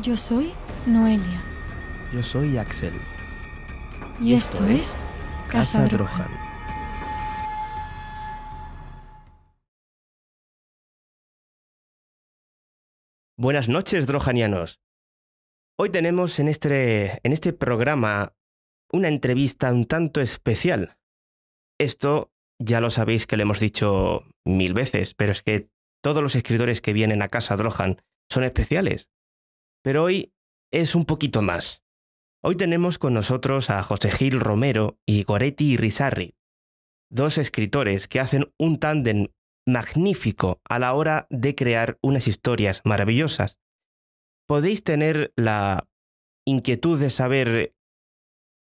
Yo soy Noelia. Yo soy Axel. Y esto es Casa Drohan. Buenas noches, drojanianos. Hoy tenemos en este programa una entrevista un tanto especial. Esto ya lo sabéis que lo hemos dicho 1000 veces, pero es que todos los escritores que vienen a Casa Drohan son especiales. Pero hoy es un poquito más. Hoy tenemos con nosotros a José Gil Romero y Goretti Irisarri, dos escritores que hacen un tándem magnífico a la hora de crear unas historias maravillosas. Podéis tener la inquietud de saber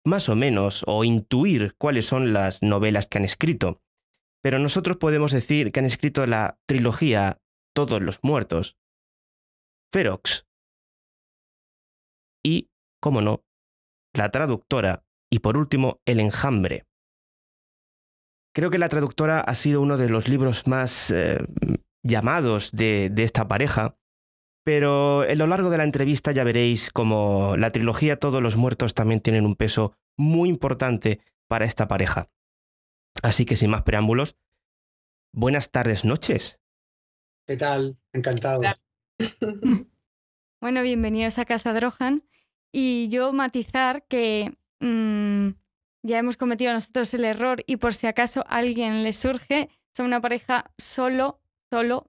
más o menos o intuir cuáles son las novelas que han escrito, pero nosotros podemos decir que han escrito la trilogía Todos los muertos, Ferox y, cómo no, La traductora y por último El enjambre. Creo que La traductora ha sido uno de los libros más llamados de esta pareja, pero a lo largo de la entrevista ya veréis cómo la trilogía Todos los muertos también tienen un peso muy importante para esta pareja. Así que sin más preámbulos, buenas tardes, noches. ¿Qué tal? Encantado. Bueno, bienvenidos a Casa Drohan. Y yo matizar que ya hemos cometido nosotros el error y por si acaso a alguien le surge, son una pareja solo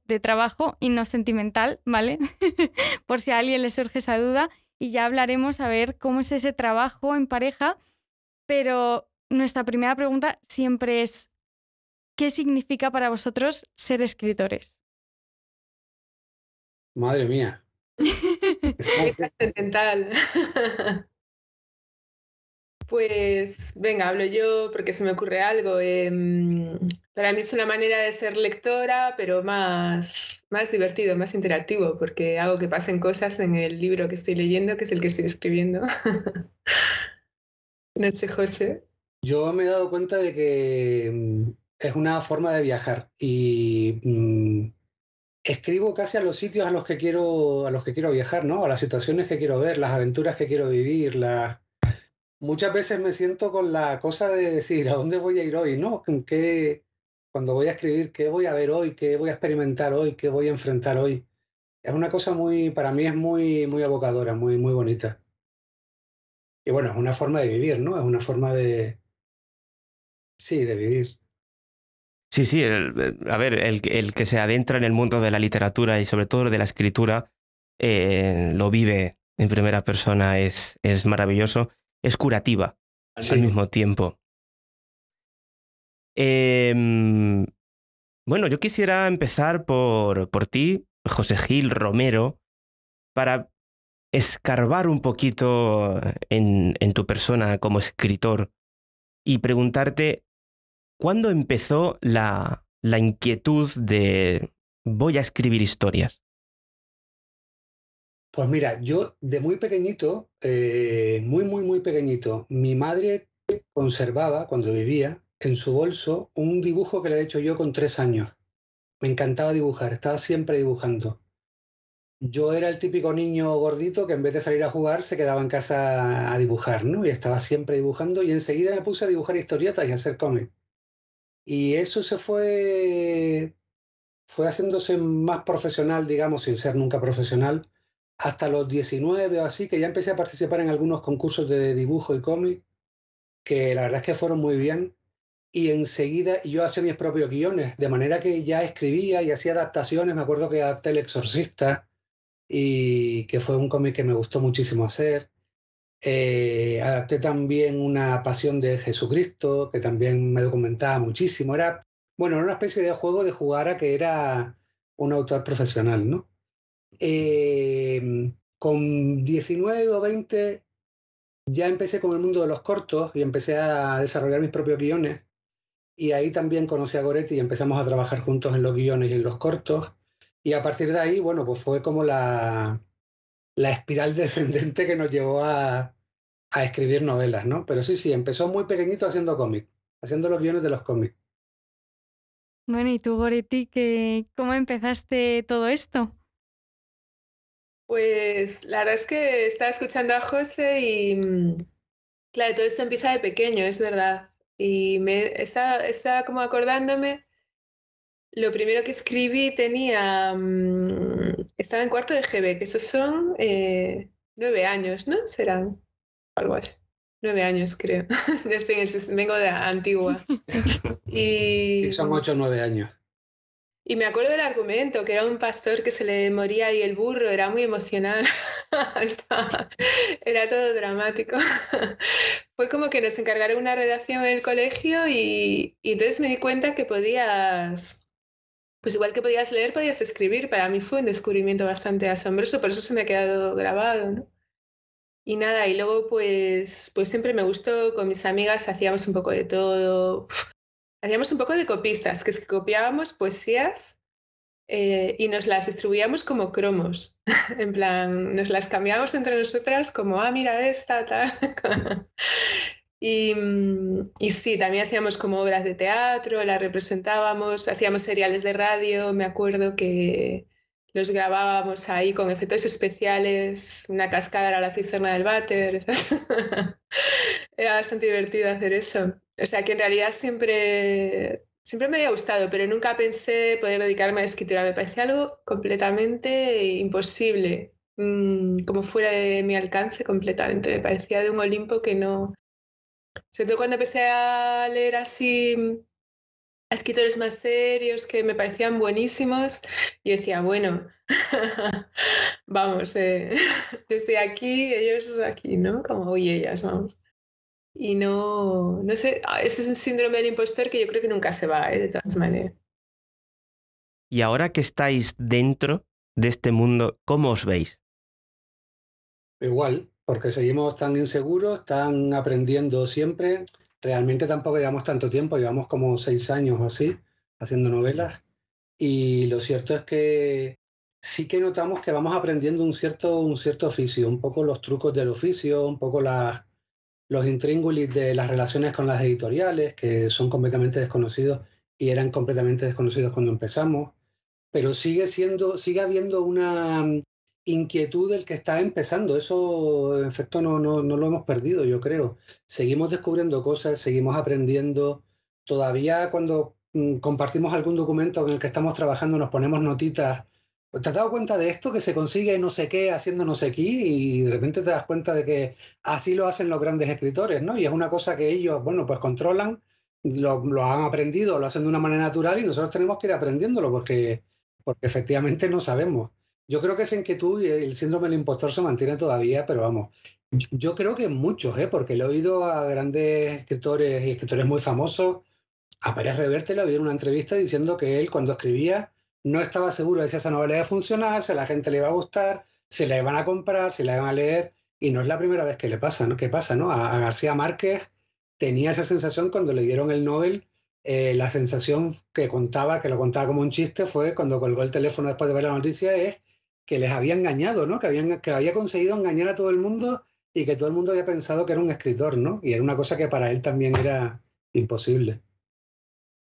de trabajo y no sentimental, ¿vale? Por si a alguien le surge esa duda y ya hablaremos a ver cómo es ese trabajo en pareja, pero nuestra primera pregunta siempre es ¿qué significa para vosotros ser escritores? Madre mía. Qué trascendental. Pues venga, hablo yo porque se me ocurre algo. Para mí es una manera de ser lectora, pero más divertido, más interactivo, porque hago que pasen cosas en el libro que estoy leyendo, que es el que estoy escribiendo. No sé, José. Yo me he dado cuenta de que es una forma de viajar y escribo casi a los sitios a los que quiero viajar, ¿no? A las situaciones que quiero ver, las aventuras que quiero vivir, muchas veces me siento con la cosa de decir, ¿a dónde voy a ir hoy, no? Cuando voy a escribir, ¿qué voy a ver hoy? ¿Qué voy a experimentar hoy? ¿Qué voy a enfrentar hoy? Es una cosa para mí es muy evocadora, muy bonita. Y bueno, es una forma de vivir, ¿no? Es una forma sí, de vivir. Sí, a ver, el que se adentra en el mundo de la literatura y sobre todo de la escritura, lo vive en primera persona, es maravilloso, es curativa al mismo tiempo. Bueno, yo quisiera empezar por ti, José Gil Romero, para escarbar un poquito en tu persona como escritor y preguntarte ¿cuándo empezó la inquietud de voy a escribir historias? Pues mira, yo de muy pequeñito, muy pequeñito, mi madre conservaba, cuando vivía, en su bolso un dibujo que le he hecho yo con 3 años. Me encantaba dibujar, estaba siempre dibujando. Yo era el típico niño gordito que en vez de salir a jugar se quedaba en casa a dibujar, ¿no? Y estaba siempre dibujando y enseguida me puse a dibujar historietas y a hacer cómics. Y eso fue haciéndose más profesional, digamos, sin ser nunca profesional, hasta los 19 o así, que ya empecé a participar en algunos concursos de dibujo y cómic, que la verdad es que fueron muy bien. Y enseguida yo hacía mis propios guiones, de manera que ya escribía y hacía adaptaciones. Me acuerdo que adapté El Exorcista, y que fue un cómic que me gustó muchísimo hacer. Adapté también Una Pasión de Jesucristo, que también me documentaba muchísimo. Era una especie de juego de jugar a que era un autor profesional, ¿no? Con 19 o 20 ya empecé con el mundo de los cortos y empecé a desarrollar mis propios guiones. Y ahí también conocí a Goretti y empezamos a trabajar juntos en los guiones y en los cortos. Y a partir de ahí, bueno, pues fue como la espiral descendente que nos llevó a escribir novelas, ¿no? Pero sí, empezó muy pequeñito haciendo cómics, haciendo los guiones de los cómics. Bueno, ¿y tú, Goretti, cómo empezaste todo esto? Pues la verdad es que estaba escuchando a José y claro, todo esto empieza de pequeño, es verdad. Y estaba como acordándome, lo primero que escribí estaba en cuarto de GB, que esos son 9 años, ¿no? Serán algo así. 9 años, creo. Vengo de Antigua. Y son 8 o 9 años. Y me acuerdo del argumento, que era un pastor que se le moría y el burro, era muy emocional. Era todo dramático. Fue como que nos encargaron una redacción en el colegio y entonces me di cuenta que podías, pues igual que podías leer, podías escribir. Para mí fue un descubrimiento bastante asombroso, por eso se me ha quedado grabado, ¿no? Y nada, y luego pues siempre me gustó, con mis amigas hacíamos un poco de todo. Hacíamos un poco de copistas, que es que copiábamos poesías y nos las distribuíamos como cromos. En plan, nos las cambiábamos entre nosotras como, mira esta, tal. Y sí, también hacíamos como obras de teatro, las representábamos, hacíamos seriales de radio, me acuerdo que los grabábamos ahí con efectos especiales, una cascada era la cisterna del váter. Era bastante divertido hacer eso. O sea que en realidad siempre me había gustado, pero nunca pensé poder dedicarme a la escritura. Me parecía algo completamente imposible, como fuera de mi alcance completamente. Me parecía de un Olimpo que no. Sobre todo cuando empecé a leer así a escritores más serios que me parecían buenísimos, yo decía, bueno, vamos, yo estoy aquí, ellos aquí, ¿no? Como, y ellas, vamos. Y no sé, ese es un síndrome del impostor que yo creo que nunca se va, de todas maneras. Y ahora que estáis dentro de este mundo, ¿cómo os veis? Igual, porque seguimos tan inseguros, tan aprendiendo siempre. Realmente tampoco llevamos tanto tiempo, llevamos como 6 años o así, haciendo novelas. Y lo cierto es que sí que notamos que vamos aprendiendo un cierto oficio, un poco los trucos del oficio, un poco los intríngulis de las relaciones con las editoriales, que son completamente desconocidos y eran completamente desconocidos cuando empezamos, pero sigue habiendo una inquietud del que está empezando. Eso, en efecto, no lo hemos perdido, yo creo. Seguimos descubriendo cosas, seguimos aprendiendo. Todavía cuando compartimos algún documento en el que estamos trabajando, nos ponemos notitas. ¿Te has dado cuenta de esto? Que se consigue no sé qué haciendo no sé qué, y de repente te das cuenta de que así lo hacen los grandes escritores, ¿no? Y es una cosa que ellos, bueno, pues controlan, lo han aprendido, lo hacen de una manera natural y nosotros tenemos que ir aprendiéndolo porque efectivamente no sabemos. Yo creo que esa inquietud y el síndrome del impostor se mantiene todavía, pero vamos, yo creo que muchos, porque le he oído a grandes escritores y escritores muy famosos. A Pérez Reverte le oí en una entrevista diciendo que él, cuando escribía, no estaba seguro de si esa novela iba a funcionar, si a la gente le iba a gustar, si la iban a comprar, si la iban a leer, y no es la primera vez que le pasa, ¿no? ¿Qué pasa, no? A García Márquez tenía esa sensación cuando le dieron el Nobel. La sensación que lo contaba como un chiste, fue cuando colgó el teléfono después de ver la noticia, es que les había engañado, ¿no? Que había conseguido engañar a todo el mundo y que todo el mundo había pensado que era un escritor, ¿no? Y era una cosa que para él también era imposible.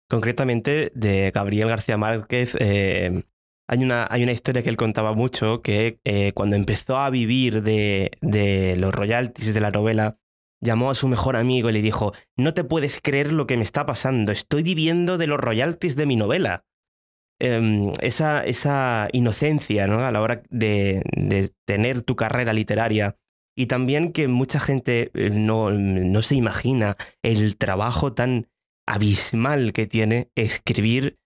Concretamente, de Gabriel García Márquez, hay una historia que él contaba mucho, que cuando empezó a vivir de los royalties de la novela, llamó a su mejor amigo y le dijo: no te puedes creer lo que me está pasando, estoy viviendo de los royalties de mi novela. Esa inocencia, ¿no?, a la hora de tener tu carrera literaria, y también que mucha gente no se imagina el trabajo tan abismal que tiene escribir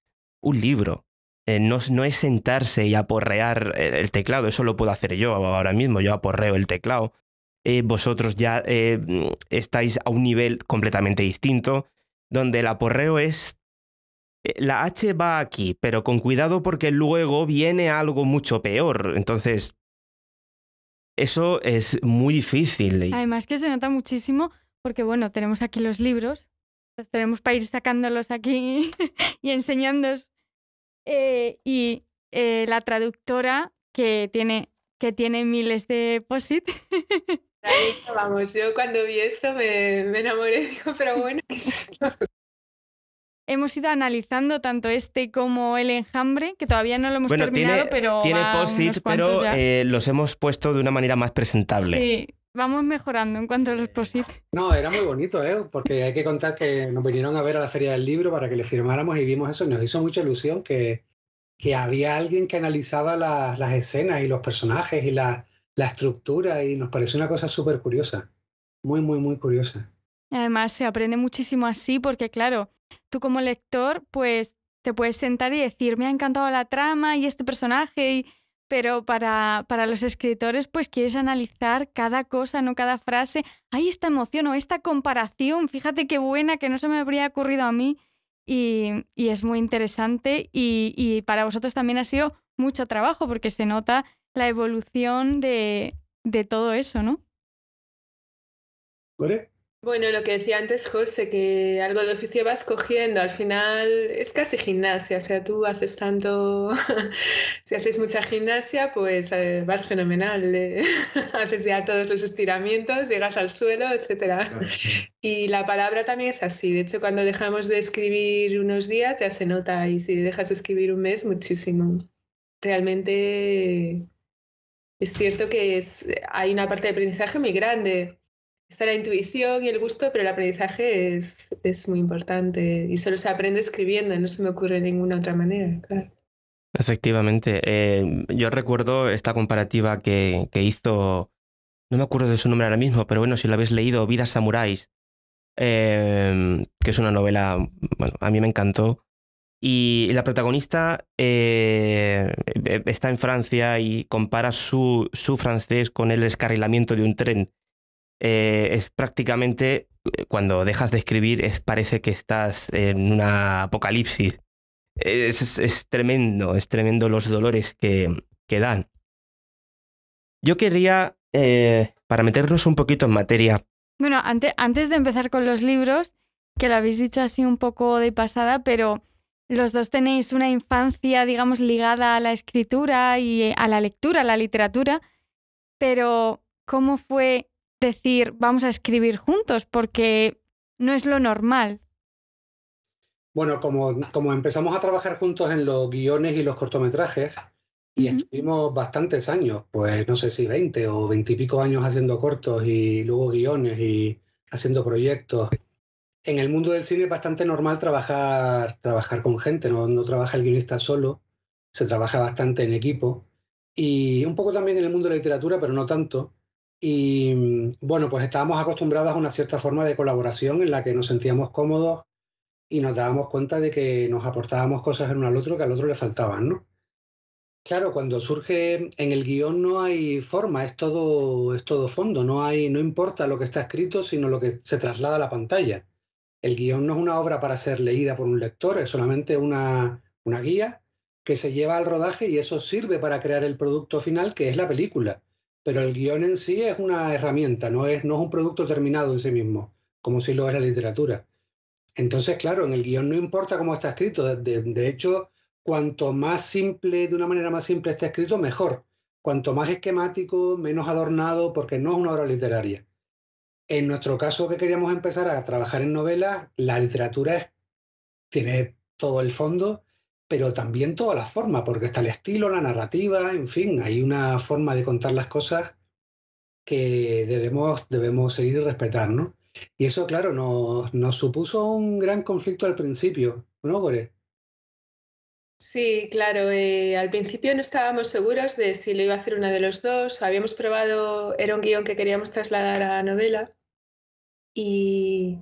un libro. No es sentarse y aporrear el teclado, eso lo puedo hacer yo ahora mismo, yo aporreo el teclado. Vosotros ya estáis a un nivel completamente distinto, donde el aporreo es: la H va aquí, pero con cuidado porque luego viene algo mucho peor. Entonces, eso es muy difícil. Además que se nota muchísimo porque, bueno, tenemos aquí los libros, los tenemos para ir sacándolos aquí y enseñándolos. Y la traductora que tiene miles de POSIT. Vamos, yo cuando vi esto me enamoré, digo, pero bueno, ¿qué es esto? hemos ido analizando tanto este como El enjambre, que todavía no lo hemos terminado, pero tiene va post-it, unos cuantos pero ya. los hemos puesto de una manera más presentable. Sí, vamos mejorando en cuanto a los post-it. No, era muy bonito, porque hay que contar que nos vinieron a ver a la Feria del Libro para que le firmáramos y vimos eso y nos hizo mucha ilusión que había alguien que analizaba las escenas y los personajes y la estructura y nos pareció una cosa súper curiosa, muy, muy, muy curiosa. Además, se aprende muchísimo así porque, claro, tú como lector, pues te puedes sentar y decir, me ha encantado la trama y este personaje, pero para los escritores, pues quieres analizar cada cosa, no cada frase. ¡Ay, esta emoción o esta comparación! Fíjate qué buena, que no se me habría ocurrido a mí. Y es muy interesante y para vosotros también ha sido mucho trabajo porque se nota la evolución de todo eso, ¿no? ¿Core? Bueno, lo que decía antes José, que algo de oficio vas cogiendo, al final es casi gimnasia, o sea, tú haces tanto, si haces mucha gimnasia, pues vas fenomenal, haces ya todos los estiramientos, llegas al suelo, etc. Y la palabra también es así, de hecho cuando dejamos de escribir unos días ya se nota y si dejas de escribir un mes, muchísimo. Realmente es cierto que hay una parte de aprendizaje muy grande. Está la intuición y el gusto, pero el aprendizaje es muy importante y solo se aprende escribiendo, no se me ocurre de ninguna otra manera, claro. Efectivamente. Yo recuerdo esta comparativa que hizo, no me acuerdo de su nombre ahora mismo, pero bueno, si lo habéis leído, Vidas Samuráis, que es una novela, bueno, a mí me encantó. Y la protagonista está en Francia y compara su francés con el descarrilamiento de un tren. Es prácticamente, cuando dejas de escribir, parece que estás en una apocalipsis. Es tremendo los dolores que dan. Yo quería, para meternos un poquito en materia... Bueno, antes de empezar con los libros, que lo habéis dicho así un poco de pasada, pero los dos tenéis una infancia, digamos, ligada a la escritura y a la lectura, a la literatura, pero ¿cómo fue decir vamos a escribir juntos? Porque no es lo normal. Bueno, como empezamos a trabajar juntos en los guiones y los cortometrajes, y estuvimos bastantes años, pues no sé si 20 o 20 y pico años haciendo cortos y luego guiones y haciendo proyectos. En el mundo del cine es bastante normal trabajar con gente, no trabaja el guionista solo, se trabaja bastante en equipo. Y un poco también en el mundo de la literatura, pero no tanto. Y bueno, pues estábamos acostumbrados a una cierta forma de colaboración en la que nos sentíamos cómodos y nos dábamos cuenta de que nos aportábamos cosas el uno al otro que al otro le faltaban, ¿no? Claro, cuando surge en el guión no hay forma, es todo fondo, no importa lo que está escrito, sino lo que se traslada a la pantalla. El guión no es una obra para ser leída por un lector, es solamente una guía que se lleva al rodaje y eso sirve para crear el producto final, que es la película. Pero el guión en sí es una herramienta, no es un producto terminado en sí mismo, como si lo es la literatura. Entonces, claro, en el guión no importa cómo está escrito. De hecho, cuanto más simple, de una manera más simple está escrito, mejor. Cuanto más esquemático, menos adornado, porque no es una obra literaria. En nuestro caso, que queríamos empezar a trabajar en novelas, la literatura tiene todo el fondo, pero también toda la forma, porque está el estilo, la narrativa, en fin, hay una forma de contar las cosas que debemos seguir y respetar, ¿no? Y eso, claro, nos supuso un gran conflicto al principio, ¿no, Gore? Sí, claro, al principio no estábamos seguros de si lo iba a hacer uno de los dos, habíamos probado, era un guión que queríamos trasladar a novela y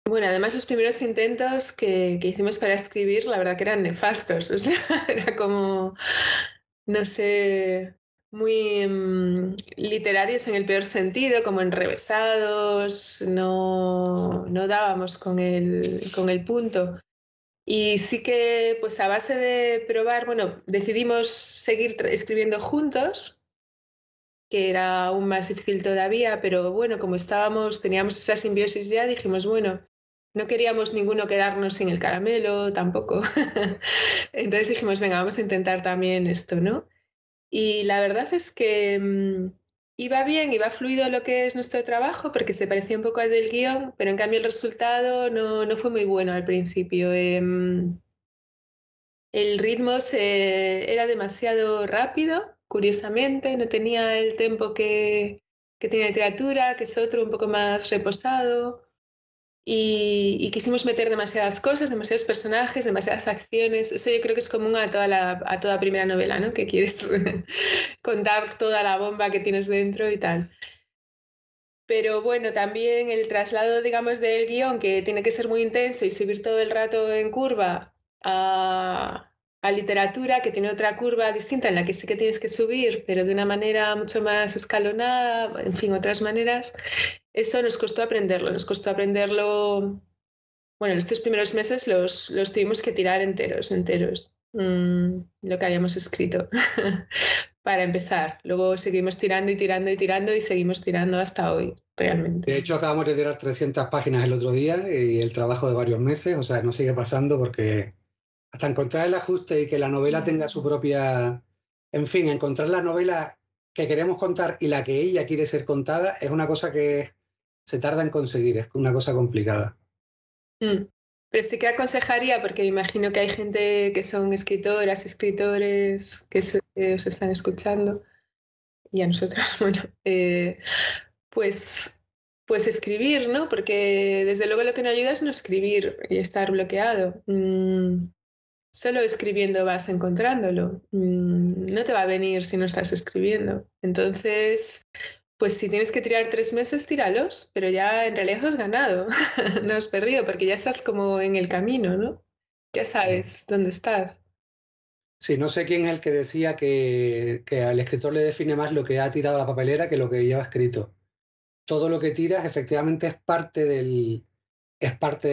bueno, además los primeros intentos que hicimos para escribir, la verdad que eran nefastos, o sea, era como, no sé, muy literarios en el peor sentido, como enrevesados, no dábamos con el punto. Y sí que, pues a base de probar, bueno, decidimos seguir escribiendo juntos, que era aún más difícil todavía, pero bueno, como teníamos esa simbiosis ya, dijimos, bueno, no queríamos ninguno quedarnos sin el caramelo tampoco. Entonces dijimos, venga, vamos a intentar también esto, ¿no? Y la verdad es que iba bien, iba fluido lo que es nuestro trabajo porque se parecía un poco al del guión, pero en cambio el resultado no fue muy bueno al principio. El ritmo era demasiado rápido, curiosamente, no tenía el tempo que tiene literatura, que es otro un poco más reposado. Y quisimos meter demasiadas cosas, demasiados personajes, demasiadas acciones. Eso yo creo que es común a toda primera novela, ¿no? Que quieres contar toda la bomba que tienes dentro y tal. Pero bueno, también el traslado, digamos, del guión, que tiene que ser muy intenso y subir todo el rato en curva a literatura, que tiene otra curva distinta en la que sí que tienes que subir, pero de una manera mucho más escalonada, en fin, otras maneras. Eso nos costó aprenderlo, bueno, los 3 primeros meses los tuvimos que tirar enteros, lo que habíamos escrito, para empezar. Luego seguimos tirando y tirando y tirando y seguimos tirando hasta hoy, realmente. De hecho, acabamos de tirar 300 páginas el otro día y el trabajo de varios meses, o sea, no sigue pasando porque hasta encontrar el ajuste y que la novela tenga su propia... En fin, encontrar la novela que queremos contar y la que ella quiere ser contada es una cosa que se tarda en conseguir, es una cosa complicada. Pero sí que aconsejaría, porque me imagino que hay gente que son escritoras, escritores que os están escuchando, y a nosotros, bueno, pues escribir, ¿no? Porque desde luego lo que no ayuda es no escribir y estar bloqueado. Solo escribiendo vas encontrándolo. No te va a venir si no estás escribiendo. Entonces, pues si tienes que tirar 3 meses, tíralos, pero ya en realidad has ganado, no has perdido, porque ya estás como en el camino, ¿no? Ya sabes dónde estás. Sí, no sé quién es el que decía que al escritor le define más lo que ha tirado a la papelera que lo que lleva escrito. Todo lo que tiras efectivamente es parte de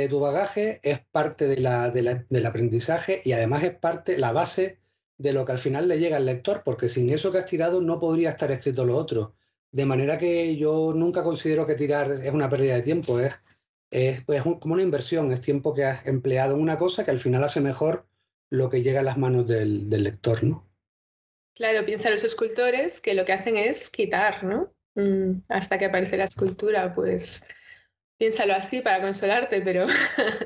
tu bagaje, es parte del aprendizaje y además es parte, la base de lo que al final le llega al lector, porque sin eso que has tirado no podría estar escrito lo otro. De manera que yo nunca considero que tirar es una pérdida de tiempo, como una inversión, es tiempo que has empleado en una cosa que al final hace mejor lo que llega a las manos del lector, ¿no? Claro, piensa los escultores que lo que hacen es quitar, ¿no? Hasta que aparece la escultura, pues piénsalo así para consolarte, pero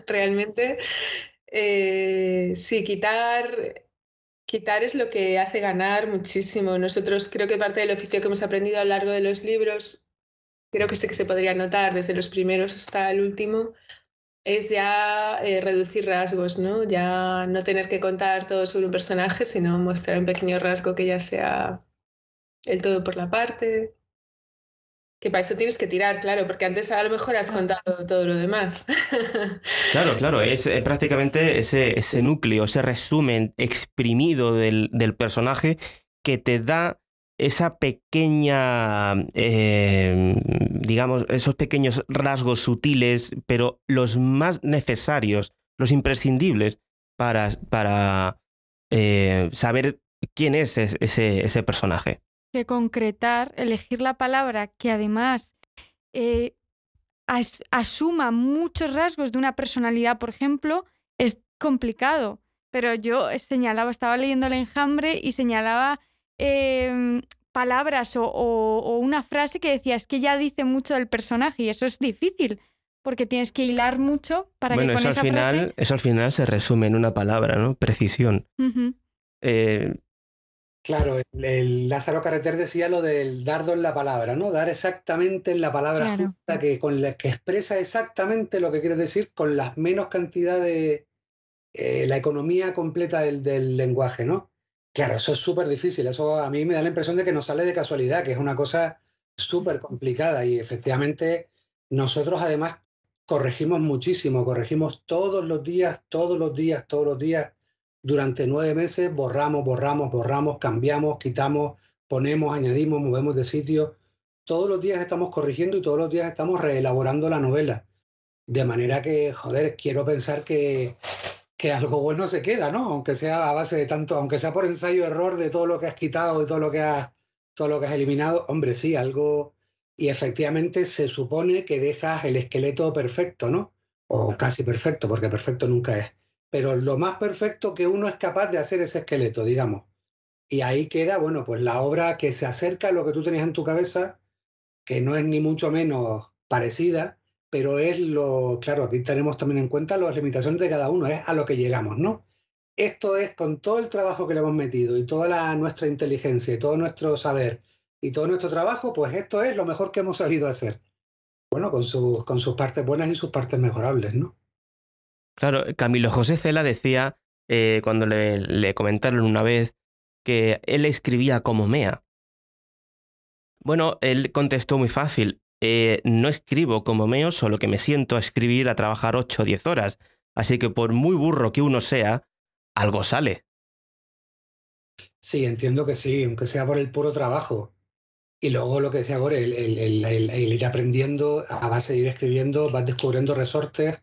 realmente sí, quitar es lo que hace ganar muchísimo. Nosotros creo que parte del oficio que hemos aprendido a lo largo de los libros, creo que sí que se podría notar desde los primeros hasta el último, es ya reducir rasgos, ¿no? Ya no tener que contar todo sobre un personaje, sino mostrar un pequeño rasgo que ya sea el todo por la parte. Que para eso tienes que tirar, claro, porque antes a lo mejor has contado todo lo demás. Claro, claro, es prácticamente ese núcleo, ese resumen exprimido del personaje que te da esa pequeña, digamos, esos pequeños rasgos sutiles, pero los más necesarios, los imprescindibles para saber quién es ese personaje. Que concretar, elegir la palabra que además asuma muchos rasgos de una personalidad, por ejemplo, es complicado. Pero yo estaba leyendo El Enjambre y señalaba palabras o una frase que decía, es que ya dice mucho del personaje y eso es difícil, porque tienes que hilar mucho para que con esa frase... Eso al final se resume en una palabra, ¿no? Precisión. Uh-huh. Claro, el Lázaro Carreter decía lo del dardo en la palabra, ¿no? Dar exactamente en la palabra justa, que expresa exactamente lo que quieres decir con las menos cantidad de la economía completa del lenguaje, ¿no? Claro, eso es súper difícil, eso a mí me da la impresión de que nos sale de casualidad, que es una cosa súper complicada y efectivamente nosotros además corregimos muchísimo, corregimos todos los días, durante 9 meses, borramos, cambiamos, quitamos, ponemos, añadimos, movemos de sitio. Todos los días estamos corrigiendo y todos los días estamos reelaborando la novela. De manera que, joder, quiero pensar que algo bueno se queda, ¿no? Aunque sea a base de tanto, aunque sea por ensayo-error de todo lo que has quitado y todo lo que has eliminado, hombre, sí, algo... Y efectivamente se supone que dejas el esqueleto perfecto, ¿no? O casi perfecto, porque perfecto nunca es. Pero lo más perfecto que uno es capaz de hacer ese esqueleto, digamos. Y ahí queda, bueno, pues la obra que se acerca a lo que tú tenías en tu cabeza, que no es ni mucho menos parecida, pero es claro, aquí tenemos también en cuenta las limitaciones de cada uno, es a lo que llegamos, ¿no? Esto es con todo el trabajo que le hemos metido y toda nuestra inteligencia y todo nuestro saber y todo nuestro trabajo, pues esto es lo mejor que hemos sabido hacer. Bueno, con sus partes buenas y sus partes mejorables, ¿no? Claro, Camilo José Cela decía, cuando le comentaron una vez, que él escribía como Mea. Bueno, él contestó muy fácil, no escribo como Meo, solo que me siento a escribir, a trabajar 8 o 10 horas. Así que por muy burro que uno sea, algo sale. Sí, entiendo que sí, aunque sea por el puro trabajo. Y luego lo que decía Gore, el ir aprendiendo a base de ir escribiendo, vas descubriendo resortes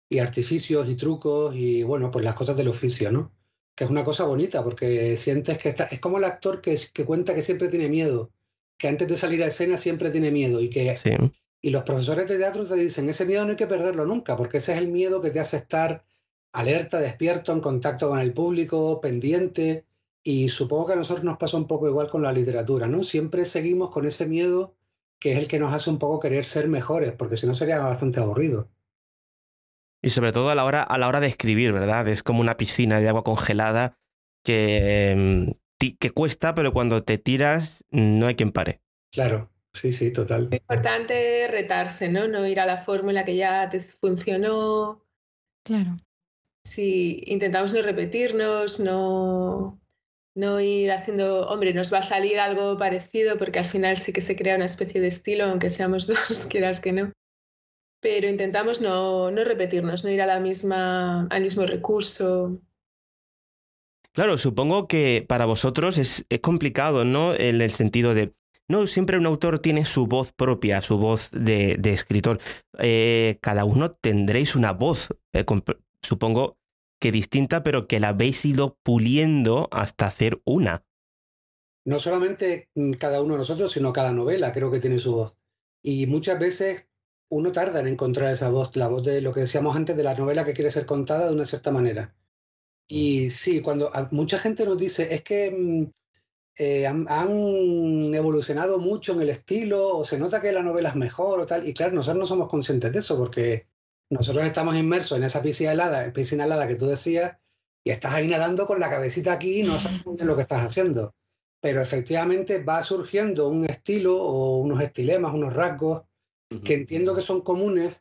y artificios y trucos y bueno, pues las cosas del oficio, ¿no? Que es una cosa bonita porque sientes que es como el actor que cuenta que siempre tiene miedo, que antes de salir a escena siempre tiene miedo Sí. y los profesores de teatro te dicen, ese miedo no hay que perderlo nunca, porque ese es el miedo que te hace estar alerta, despierto, en contacto con el público, pendiente. Y supongo que a nosotros nos pasa un poco igual con la literatura, ¿no? Siempre seguimos con ese miedo que es el que nos hace un poco querer ser mejores, porque si no sería bastante aburrido. Y sobre todo a la hora de escribir, ¿verdad? Es como una piscina de agua congelada que cuesta, pero cuando te tiras no hay quien pare. Claro, sí, sí, total. Es importante retarse, ¿no? No ir a la fórmula que ya te funcionó. Claro. Si intentamos no repetirnos, no ir haciendo, hombre, nos va a salir algo parecido porque al final sí que se crea una especie de estilo, aunque seamos dos, quieras que no. Pero intentamos no repetirnos, no ir a al mismo recurso. Claro, supongo que para vosotros es complicado, ¿no? En el sentido de, no, siempre un autor tiene su voz propia, su voz de escritor. Cada uno tendréis una voz, supongo que distinta, pero que la habéis ido puliendo hasta hacer una. No solamente cada uno de nosotros, sino cada novela creo que tiene su voz. Y muchas veces uno tarda en encontrar esa voz, la voz de lo que decíamos antes de la novela que quiere ser contada de una cierta manera. Y sí, cuando mucha gente nos dice, es que han evolucionado mucho en el estilo, o se nota que la novela es mejor o tal, y claro, nosotros no somos conscientes de eso, porque nosotros estamos inmersos en esa piscina helada que tú decías, y estás ahí nadando con la cabecita aquí y no sabes muy bien lo que estás haciendo. Pero efectivamente va surgiendo un estilo o unos estilemas, unos rasgos, que entiendo que son comunes,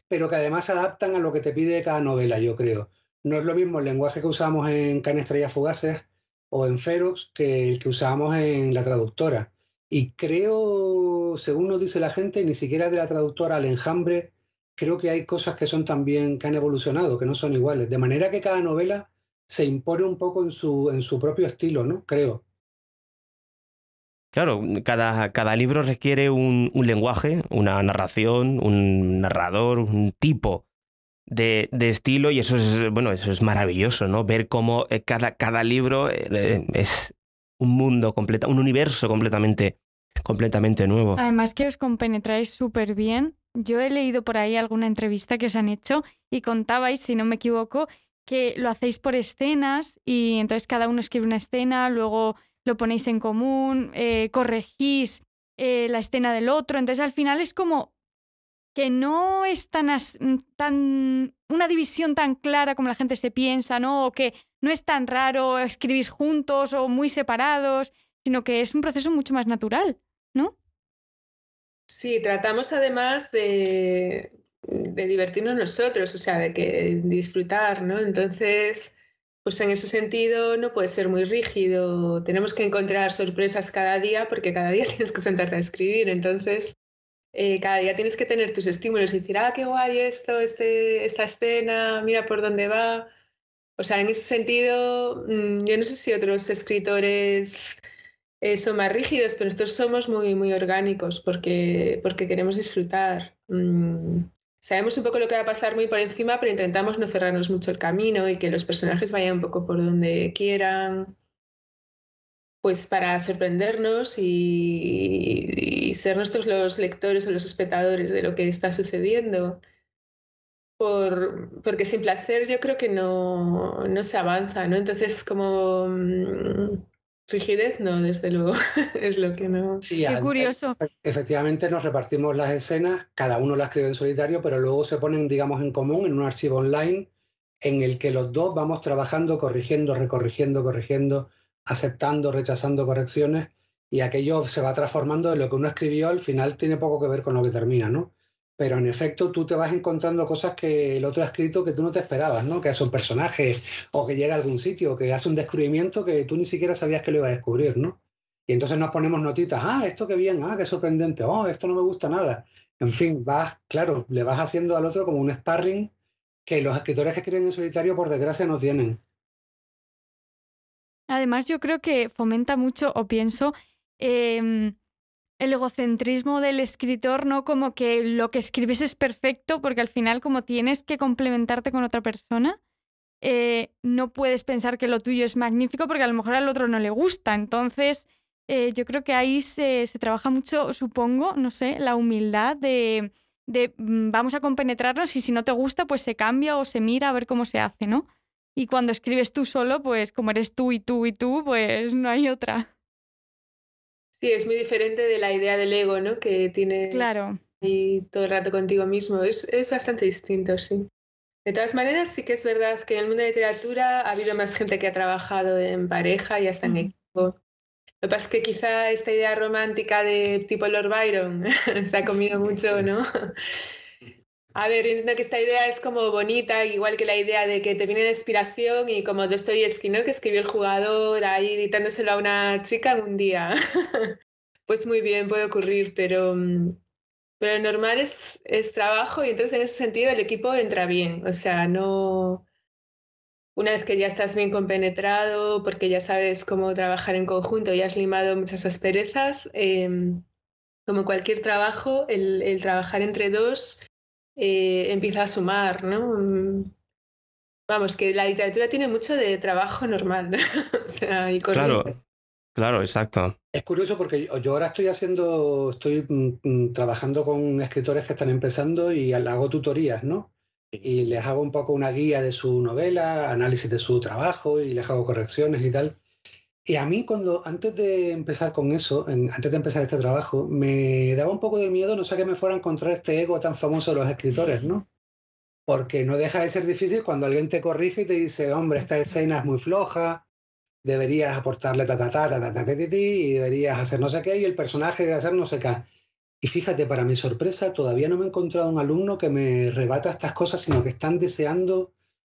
pero que además se adaptan a lo que te pide cada novela, yo creo. No es lo mismo el lenguaje que usamos en Can Estrellas Fugaces o en Ferox que el que usábamos en la traductora. Y creo, según nos dice la gente, ni siquiera de la traductora al enjambre, creo que hay cosas que son también, que han evolucionado, que no son iguales. De manera que cada novela se impone un poco en su propio estilo, ¿no? Creo. Claro, cada libro requiere un lenguaje, una narración, un narrador, un tipo de estilo, y eso es, bueno, eso es maravilloso, ¿no? Ver cómo cada libro es un mundo completo, un universo completamente nuevo. Además que os compenetráis súper bien. Yo he leído por ahí alguna entrevista que os han hecho y contabais, si no me equivoco, que lo hacéis por escenas y entonces cada uno escribe una escena, luego lo ponéis en común, corregís la escena del otro. Entonces al final es como que no es tan una división tan clara como la gente se piensa, ¿no? O que no es tan raro escribir juntos o muy separados, sino que es un proceso mucho más natural, ¿no? Sí, tratamos además de divertirnos nosotros, o sea, de disfrutar, ¿no? Entonces, pues en ese sentido no puede ser muy rígido. Tenemos que encontrar sorpresas cada día porque cada día tienes que sentarte a escribir. Entonces, cada día tienes que tener tus estímulos y decir, ah, qué guay esto, esta escena, mira por dónde va. O sea, en ese sentido, yo no sé si otros escritores son más rígidos, pero nosotros somos muy, muy orgánicos porque queremos disfrutar. Sabemos un poco lo que va a pasar muy por encima, pero intentamos no cerrarnos mucho el camino y que los personajes vayan un poco por donde quieran, pues para sorprendernos y ser nosotros los lectores o los espectadores de lo que está sucediendo. Porque sin placer yo creo que no se avanza, ¿no? Entonces, como Rigidez no, desde luego, es lo que no... Sí, Qué curioso. efectivamente nos repartimos las escenas, cada uno las escribe en solitario, pero luego se ponen, digamos, en común en un archivo online en el que los dos vamos trabajando, corrigiendo, recorrigiendo, corrigiendo, aceptando, rechazando correcciones, y aquello se va transformando en lo que uno escribió, al final tiene poco que ver con lo que termina, ¿no? Pero en efecto tú te vas encontrando cosas que el otro ha escrito que tú no te esperabas, ¿no? Que hace un personaje o que llega a algún sitio, que hace un descubrimiento que tú ni siquiera sabías que lo iba a descubrir, ¿no? Y entonces nos ponemos notitas, esto qué bien, qué sorprendente, esto no me gusta nada. En fin, claro, le vas haciendo al otro como un sparring que los escritores que escriben en solitario, por desgracia, no tienen. Además, yo creo que fomenta mucho, o pienso, el egocentrismo del escritor, ¿no? Como que lo que escribes es perfecto, porque al final, como tienes que complementarte con otra persona, no puedes pensar que lo tuyo es magnífico porque a lo mejor al otro no le gusta. Entonces, yo creo que ahí se trabaja mucho, supongo, no sé, la humildad de vamos a compenetrarnos y si no te gusta, pues se cambia o se mira a ver cómo se hace, ¿no? Y cuando escribes tú solo, pues como eres tú y tú y tú, pues no hay otra. Sí, es muy diferente de la idea del ego, ¿no? Que tienes Claro. ahí todo el rato contigo mismo. Es bastante distinto, sí. De todas maneras, sí que es verdad que en el mundo de literatura ha habido más gente que ha trabajado en pareja y hasta en equipo. Lo que pasa es que quizá esta idea romántica de tipo Lord Byron se ha comido mucho, ¿no? A ver, yo entiendo que esta idea es como bonita, igual que la idea de que te viene la inspiración y como Dostoyevsky, ¿no? Que escribió el jugador ahí dictándoselo a una chica en un día. Pues muy bien, puede ocurrir, pero lo normal es trabajo y entonces en ese sentido el equipo entra bien. O sea, no... Una vez que ya estás bien compenetrado, porque ya sabes cómo trabajar en conjunto y has limado muchas asperezas, como cualquier trabajo, el trabajar entre dos empieza a sumar, ¿no? Vamos, que la literatura tiene mucho de trabajo normal, ¿no? O sea, y corriente. Claro, exacto. Es curioso porque yo ahora estoy trabajando con escritores que están empezando y hago tutorías, ¿no? Y les hago un poco una guía de su novela, análisis de su trabajo y les hago correcciones y tal. Y a mí antes de empezar con eso, antes de empezar este trabajo, me daba un poco de miedo, no sé que me fuera a encontrar este ego tan famoso de los escritores, ¿no? Porque no deja de ser difícil cuando alguien te corrige y te dice, hombre, esta escena es muy floja, deberías aportarle y deberías hacer no sé qué, y el personaje debe hacer no sé qué. Y fíjate, para mi sorpresa, todavía no me he encontrado un alumno que me rebata estas cosas, sino que están deseando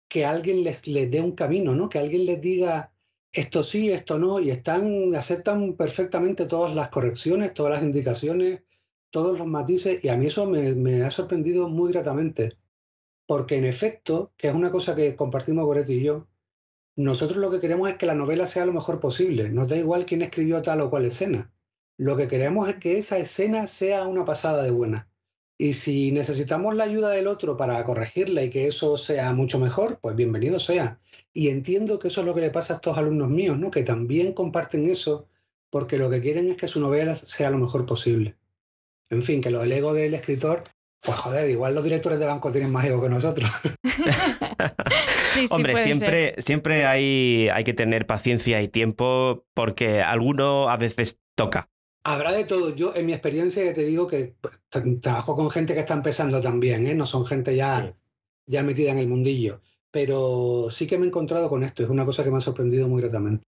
que alguien les dé un camino, ¿no? Que alguien les diga esto sí, esto no, y aceptan perfectamente todas las correcciones, todas las indicaciones, todos los matices, y a mí eso me ha sorprendido muy gratamente, porque en efecto, que es una cosa que compartimos Goretti y yo, nosotros lo que queremos es que la novela sea lo mejor posible, nos da igual quién escribió tal o cual escena. Lo que queremos es que esa escena sea una pasada de buena. Y si necesitamos la ayuda del otro para corregirla y que eso sea mucho mejor, pues bienvenido sea. Y entiendo que eso es lo que le pasa a estos alumnos míos, ¿no? Que también comparten eso porque lo que quieren es que su novela sea lo mejor posible. En fin, que lo del ego del escritor, pues joder, igual los directores de banco tienen más ego que nosotros. Sí, Hombre, puede ser. siempre hay que tener paciencia y tiempo porque alguno a veces toca. Habrá de todo. Yo, en mi experiencia, ya te digo que trabajo con gente que está empezando también, ¿eh? No son gente ya metida en el mundillo. Pero sí que me he encontrado con esto. Es una cosa que me ha sorprendido muy gratamente.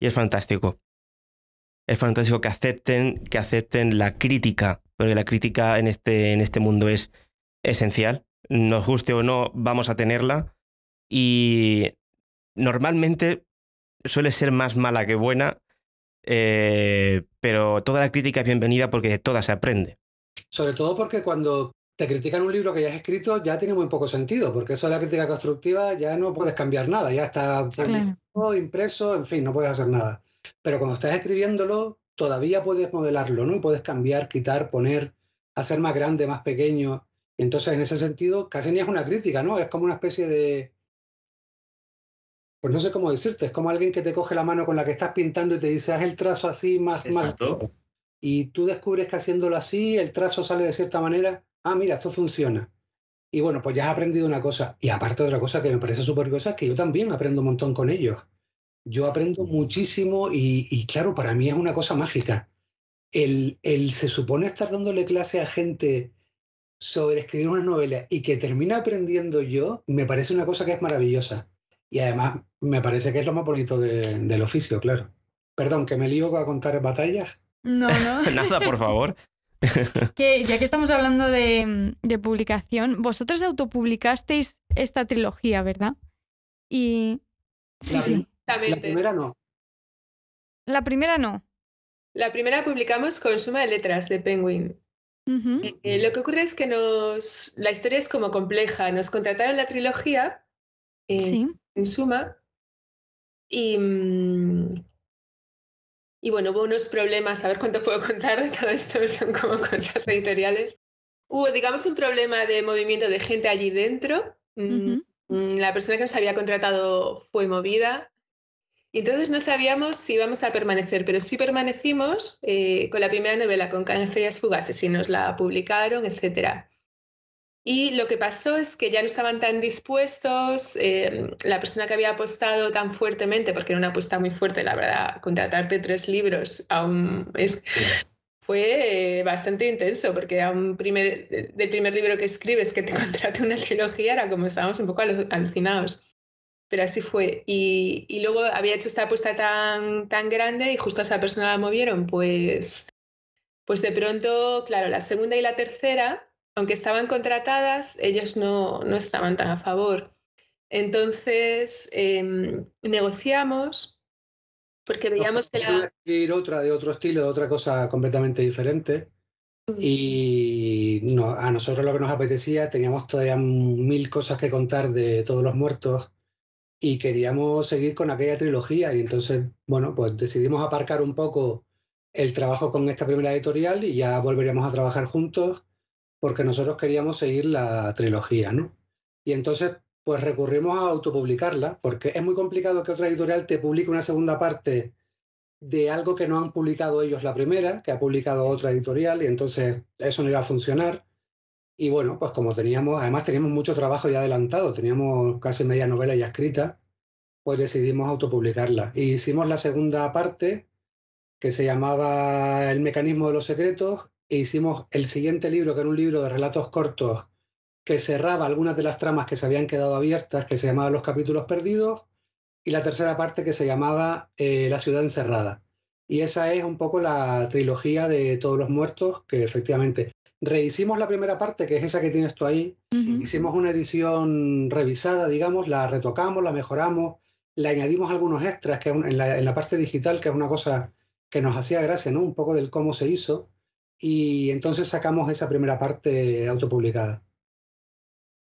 Y es fantástico. Es fantástico que acepten la crítica, porque la crítica en este mundo es esencial. Nos guste o no, vamos a tenerla. Y normalmente suele ser más mala que buena, pero toda la crítica es bienvenida porque de toda se aprende. Sobre todo porque cuando te critican un libro que ya has escrito, ya tiene muy poco sentido, porque eso de la crítica constructiva ya no puedes cambiar nada, ya está publicado, impreso, en fin, no puedes hacer nada. Pero cuando estás escribiéndolo, todavía puedes modelarlo, ¿no? Y puedes cambiar, quitar, poner, hacer más grande, más pequeño. Y entonces, en ese sentido, casi ni es una crítica, ¿no? Es como una especie de... Pues no sé cómo decirte, es como alguien que te coge la mano con la que estás pintando y te dice, haz el trazo así, más... Y tú descubres que haciéndolo así, el trazo sale de cierta manera. Ah, mira, esto funciona. Y bueno, pues ya has aprendido una cosa. Y aparte otra cosa que me parece súper curiosa es que yo también aprendo un montón con ellos. yo aprendo muchísimo y claro, para mí es una cosa mágica. Se supone estar dándole clase a gente sobre escribir una novela y que termina aprendiendo yo, me parece una cosa que es maravillosa. Y además me parece que es lo más bonito del oficio, claro. Perdón, que me lío a contar batallas. No, no. Nada, por favor. Que ya que estamos hablando de publicación, vosotros autopublicasteis esta trilogía, ¿verdad? Y sí, sí. La primera no. La primera no. La primera publicamos con Suma de Letras de Penguin. Ujú. Lo que ocurre es que la historia es como compleja. Nos contrataron la trilogía Sí. en Suma y bueno, hubo unos problemas, a ver cuánto puedo contar de todo esto, son como cosas editoriales. Hubo, digamos, un problema de movimiento de gente allí dentro. Ujú. La persona que nos había contratado fue movida. Y entonces no sabíamos si íbamos a permanecer, pero sí permanecimos con la primera novela, con Estrellas Fugaces, y nos la publicaron, etc. Y lo que pasó es que ya no estaban tan dispuestos, la persona que había apostado tan fuertemente, porque era una apuesta muy fuerte, la verdad, contratarte 3 libros fue bastante intenso, porque del primer libro que escribes que te contrate una trilogía era como estábamos un poco alucinados. Pero así fue. Y luego había hecho esta apuesta tan grande y justo a esa persona la movieron, pues de pronto, claro, la segunda y la tercera, aunque estaban contratadas, ellos no estaban tan a favor. Entonces negociamos porque veíamos que ir otra de otro estilo, de otra cosa completamente diferente. Y no, a nosotros lo que nos apetecía, teníamos todavía 1000 cosas que contar de Todos los Muertos y queríamos seguir con aquella trilogía. Y entonces, bueno, pues decidimos aparcar un poco el trabajo con esta primera editorial y ya volveríamos a trabajar juntos porque nosotros queríamos seguir la trilogía, ¿no? Y entonces, pues recurrimos a autopublicarla porque es muy complicado que otra editorial te publique una segunda parte de algo que no han publicado ellos la primera, que ha publicado otra editorial, y entonces eso no iba a funcionar. Y bueno, pues como además teníamos mucho trabajo ya adelantado, teníamos casi media novela ya escrita, pues decidimos autopublicarla. Y hicimos la segunda parte, que se llamaba El mecanismo de los secretos, e hicimos el siguiente libro, que era un libro de relatos cortos, que cerraba algunas de las tramas que se habían quedado abiertas, que se llamaba Los capítulos perdidos, y la tercera parte que se llamaba La ciudad encerrada. Y esa es un poco la trilogía de Todos los Muertos, que efectivamente rehicimos la primera parte, que es esa que tienes tú ahí. Hicimos una edición revisada, digamos, la retocamos, la mejoramos, le añadimos algunos extras que en la parte digital, que es una cosa que nos hacía gracia, ¿no? Un poco del cómo se hizo. Y entonces sacamos esa primera parte autopublicada.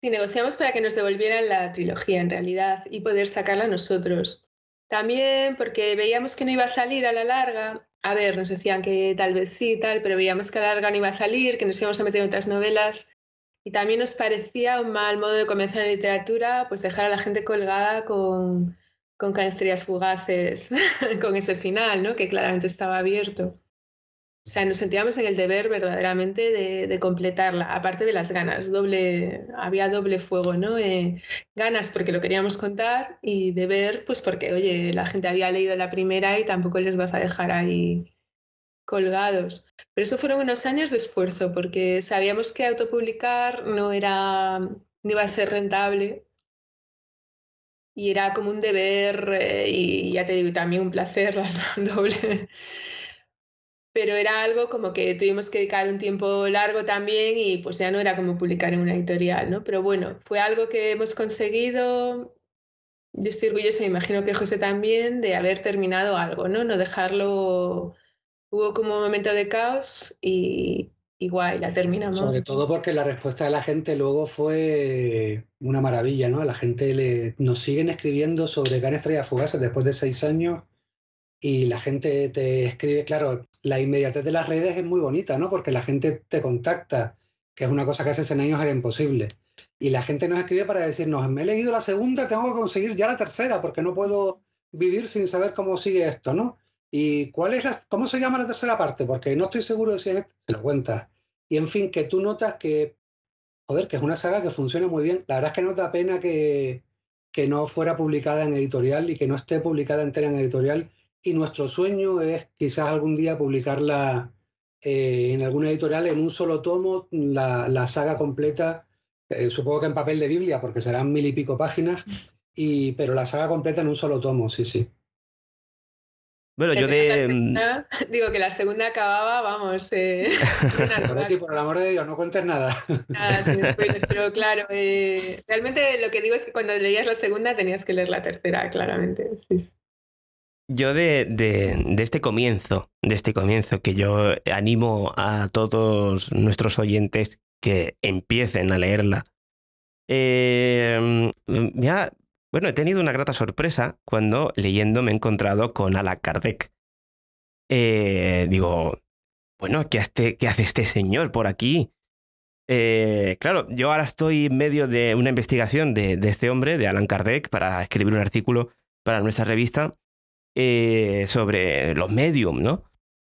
Sí, negociamos para que nos devolvieran la trilogía en realidad y poder sacarla nosotros. También porque veíamos que no iba a salir a la larga. A ver, nos decían que tal vez sí, tal, pero veíamos que a la larga no iba a salir, que nos íbamos a meter en otras novelas. Y también nos parecía un mal modo de comenzar en literatura, pues dejar a la gente colgada con Estrellas Fugaces, con ese final, ¿no? Que claramente estaba abierto. O sea, nos sentíamos en el deber verdaderamente de completarla, aparte de las ganas, había doble fuego, ¿no? Ganas porque lo queríamos contar y deber, pues porque, oye, la gente había leído la primera y tampoco les vas a dejar ahí colgados. Pero eso fueron unos años de esfuerzo porque sabíamos que autopublicar no iba a ser rentable y era como un deber y ya te digo, también un placer, las doble. Pero era algo como que tuvimos que dedicar un tiempo largo también y pues ya no era como publicar en una editorial, ¿no? Pero bueno, fue algo que hemos conseguido. Yo estoy orgullosa, me imagino que José también, de haber terminado algo, ¿no? No dejarlo. Hubo como un momento de caos y guay, la terminamos. Sobre todo porque la respuesta de la gente luego fue una maravilla, ¿no? La gente nos siguen escribiendo sobre Can Estrellas Fugaces después de 6 años y la gente te escribe, claro, la inmediatez de las redes es muy bonita, ¿no? Porque la gente te contacta, que es una cosa que hace 100 años era imposible. Y la gente nos escribe para decirnos, me he leído la segunda, tengo que conseguir ya la tercera, porque no puedo vivir sin saber cómo sigue esto, ¿no? ¿Y cómo se llama la tercera parte? Porque no estoy seguro de si es esta. Se lo cuentas. Y en fin, que tú notas que, joder, que es una saga que funciona muy bien. La verdad es que no da pena que que no fuera publicada en editorial y que no esté publicada entera en editorial. Y nuestro sueño es quizás algún día publicarla en alguna editorial en un solo tomo, la saga completa, supongo que en papel de Biblia, porque serán 1000 y pico páginas, pero la saga completa en un solo tomo, sí, sí. Bueno, yo digo que la segunda acababa, vamos. Por el amor de Dios, no cuentes nada. Nada, sin spoilers, pero claro, realmente lo que digo es que cuando leías la segunda tenías que leer la tercera, claramente. Sí. Yo de este comienzo, que yo animo a todos nuestros oyentes que empiecen a leerla. Bueno, he tenido una grata sorpresa cuando leyendo me he encontrado con Allan Kardec. Digo, bueno, ¿qué hace este señor por aquí? Claro, yo ahora estoy en medio de una investigación de este hombre, de Allan Kardec, para escribir un artículo para nuestra revista sobre los medium, ¿no?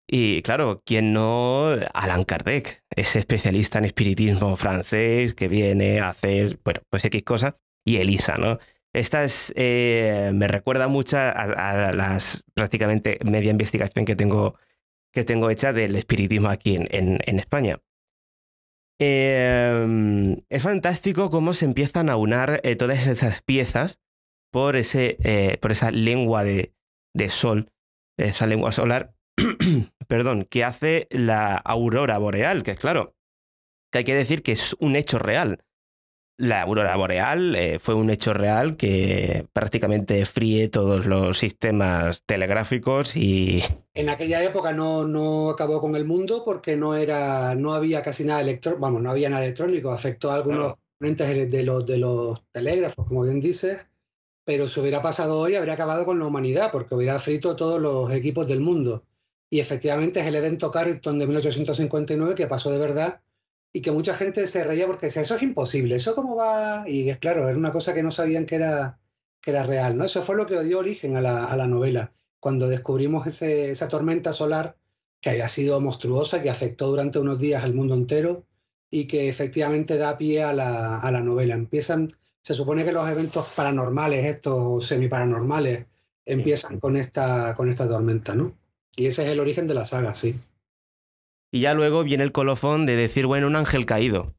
Y claro, ¿quién no? Allan Kardec, ese especialista en espiritismo francés que viene a hacer, bueno, pues X cosas, y Elisa, ¿no? Esta me recuerda mucho a las prácticamente media investigación que tengo hecha del espiritismo aquí en España. Es fantástico cómo se empiezan a unar todas esas piezas por esa lengua de sol, esa lengua solar, perdón, que hace la aurora boreal, que claro, que hay que decir que es un hecho real. La aurora boreal fue un hecho real que prácticamente fríe todos los sistemas telegráficos y... En aquella época no acabó con el mundo porque no había casi nada electrónico, vamos, no había nada electrónico, afectó a algunos componentes de los telégrafos, como bien dices, pero si hubiera pasado hoy habría acabado con la humanidad porque hubiera frito todos los equipos del mundo. Y efectivamente es el evento Carrington de 1859 que pasó de verdad y que mucha gente se reía porque decía, eso es imposible, ¿eso cómo va? Y es claro, era una cosa que no sabían que era real, ¿no? Eso fue lo que dio origen a la novela, cuando descubrimos esa tormenta solar que había sido monstruosa, que afectó durante unos días al mundo entero y que efectivamente da pie a la novela. Se supone que los eventos paranormales, estos semiparanormales, empiezan con esta tormenta, ¿no? Y ese es el origen de la saga, sí. Y ya luego viene el colofón de decir, bueno, un ángel caído.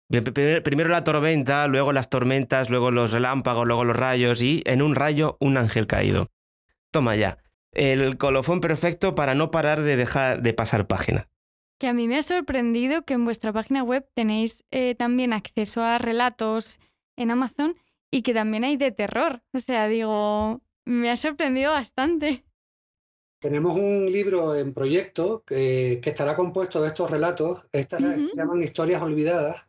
Primero la tormenta, luego las tormentas, luego los relámpagos, luego los rayos y en un rayo un ángel caído. Toma ya. El colofón perfecto para no parar de dejar de pasar página. Que a mí me ha sorprendido que en vuestra página web tenéis también acceso a relatos en Amazon y que también hay de terror. O sea, digo, me ha sorprendido bastante. Tenemos un libro en proyecto que estará compuesto de estos relatos. Estas se llaman Historias Olvidadas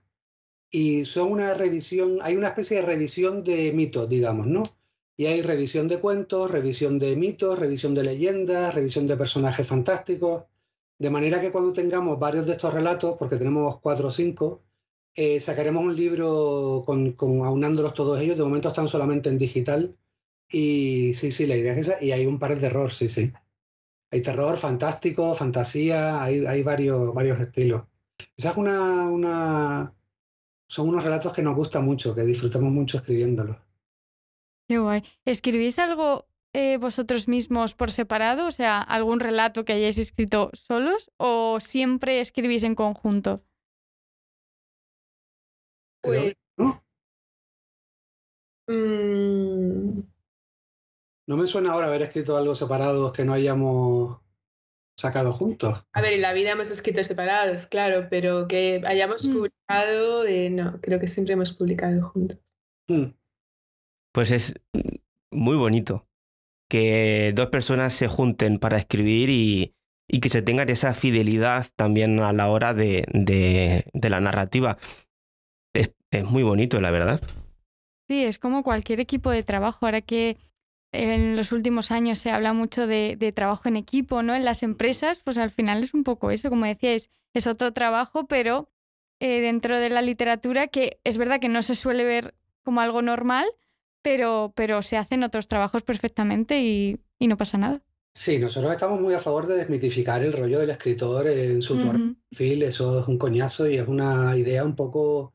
y son una revisión, hay una especie de revisión de mitos, digamos, ¿no? Y hay revisión de cuentos, revisión de mitos, revisión de leyendas, revisión de personajes fantásticos. De manera que cuando tengamos varios de estos relatos, porque tenemos 4 o 5, sacaremos un libro aunándolos todos ellos. De momento están solamente en digital. Y sí, la idea es esa. Y hay un par de terror, sí. Hay terror, fantástico, fantasía, hay varios estilos. Esa es son unos relatos que nos gustan mucho, que disfrutamos mucho escribiéndolos. Qué guay. ¿Escribís algo vosotros mismos por separado? O sea, ¿algún relato que hayáis escrito solos o siempre escribís en conjunto? Pues... No me suena ahora haber escrito algo separado que no hayamos sacado juntos. A ver, en la vida hemos escrito separados, claro, pero que hayamos publicado, no, creo que siempre hemos publicado juntos. Pues es muy bonito que dos personas se junten para escribir y que se tengan esa fidelidad también a la hora de la narrativa. Es muy bonito, la verdad. Sí, es como cualquier equipo de trabajo. Ahora que en los últimos años se habla mucho de trabajo en equipo, ¿no? En las empresas, pues al final es un poco eso, como decíais, es otro trabajo, pero dentro de la literatura que es verdad que no se suele ver como algo normal, pero se hacen otros trabajos perfectamente y no pasa nada. Sí, nosotros estamos muy a favor de desmitificar el rollo del escritor en su perfil. Eso es un coñazo y es una idea un poco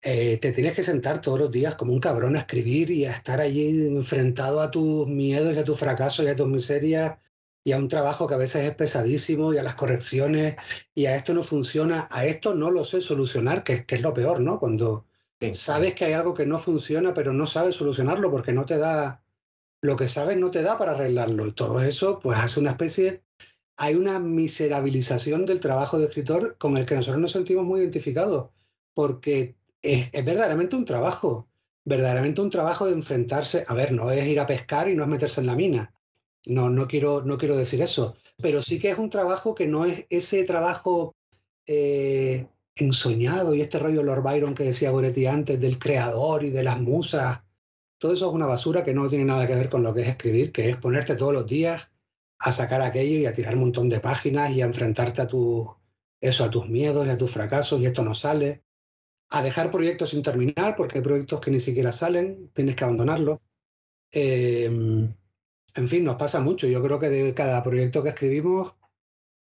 te tienes que sentar todos los días como un cabrón a escribir y a estar allí enfrentado a tus miedos y a tus fracasos y a tus miserias y a un trabajo que a veces es pesadísimo y a las correcciones y a esto no funciona, a esto no lo sé solucionar, que es lo peor, ¿no? Cuando sabes que hay algo que no funciona pero no sabes solucionarlo porque no te da, lo que sabes no te da para arreglarlo y todo eso pues hace una especie, hay una miserabilización del trabajo de escritor con el que nosotros nos sentimos muy identificados porque es verdaderamente un trabajo de enfrentarse, a ver, no es ir a pescar y no es meterse en la mina, no quiero decir eso, pero sí que es un trabajo que no es ese trabajo ensoñado y este rollo Lord Byron que decía Goretti antes del creador y de las musas, todo eso es una basura que no tiene nada que ver con lo que es escribir, que es ponerte todos los días a sacar aquello y a tirar un montón de páginas y a enfrentarte a a tus miedos y a tus fracasos y esto no sale, a dejar proyectos sin terminar porque hay proyectos que ni siquiera salen, tienes que abandonarlos. En fin, nos pasa mucho. Yo creo que de cada proyecto que escribimos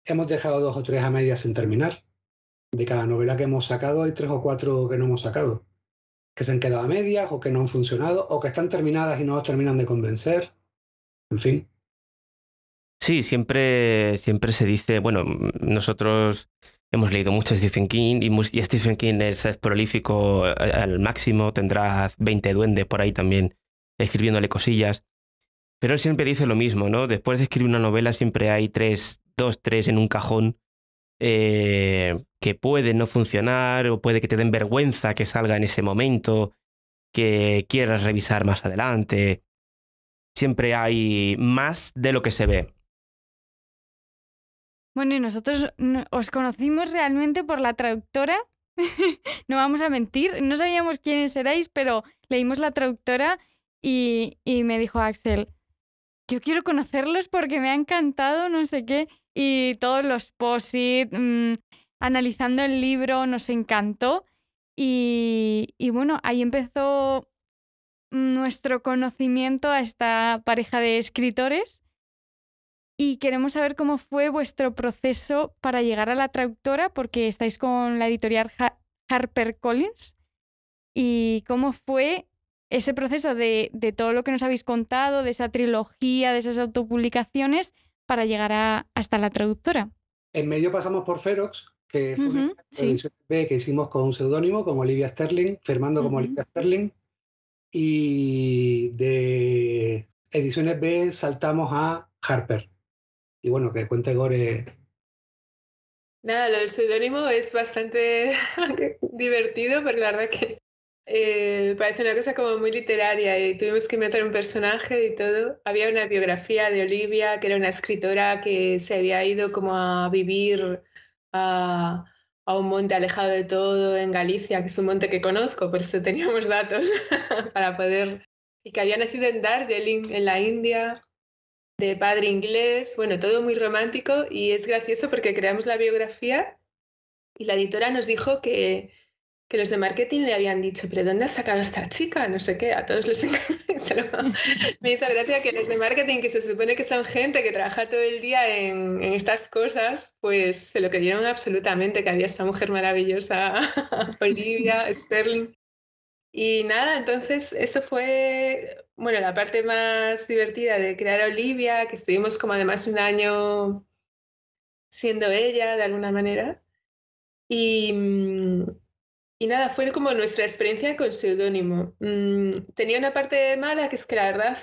hemos dejado 2 o 3 a medias sin terminar. De cada novela que hemos sacado hay 3 o 4 que no hemos sacado, que se han quedado a medias o que no han funcionado o que están terminadas y no nos terminan de convencer. En fin. Sí, siempre se dice, bueno, nosotros hemos leído mucho Stephen King y Stephen King es prolífico al máximo, tendrá 20 duendes por ahí también escribiéndole cosillas, pero él siempre dice lo mismo, ¿no? Después de escribir una novela siempre hay 2, 3 en un cajón que pueden no funcionar o puede que te den vergüenza que salga en ese momento, que quieras revisar más adelante. Siempre hay más de lo que se ve. Bueno, y nosotros os conocimos realmente por la traductora. No vamos a mentir, no sabíamos quiénes erais, pero leímos la traductora y me dijo Axel, yo quiero conocerlos porque me ha encantado, no sé qué. Y todos los post-it, analizando el libro, nos encantó. Y bueno, ahí empezó nuestro conocimiento a esta pareja de escritores. Y queremos saber cómo fue vuestro proceso para llegar a la traductora, porque estáis con la editorial HarperCollins. Y cómo fue ese proceso de todo lo que nos habéis contado, de esa trilogía, de esas autopublicaciones, para llegar hasta la traductora. En medio pasamos por Ferox, que fue una edición B que hicimos con un seudónimo, con Olivia Sterling, firmando como Olivia Sterling. Y de ediciones B saltamos a Harper. Y bueno, que cuente Gore. Nada, lo del seudónimo es bastante divertido, porque la verdad que parece una cosa como muy literaria y tuvimos que inventar un personaje y todo. Había una biografía de Olivia, que era una escritora que se había ido como a vivir a un monte alejado de todo en Galicia, que es un monte que conozco, por eso teníamos datos para poder... Y que había nacido en Darjeeling, en la India, de padre inglés, bueno, todo muy romántico, y es gracioso porque creamos la biografía y la editora nos dijo que los de marketing le habían dicho, ¿pero dónde has sacado a esta chica? No sé qué, a todos les encanta. Me hizo gracia que los de marketing, que se supone que son gente que trabaja todo el día en estas cosas, pues se lo creyeron absolutamente, que había esta mujer maravillosa, Olivia Sterling. Y nada, entonces eso fue, bueno, la parte más divertida de crear a Olivia, que estuvimos como además un año siendo ella de alguna manera. Y nada, fue como nuestra experiencia con seudónimo. Tenía una parte mala, que es que la verdad,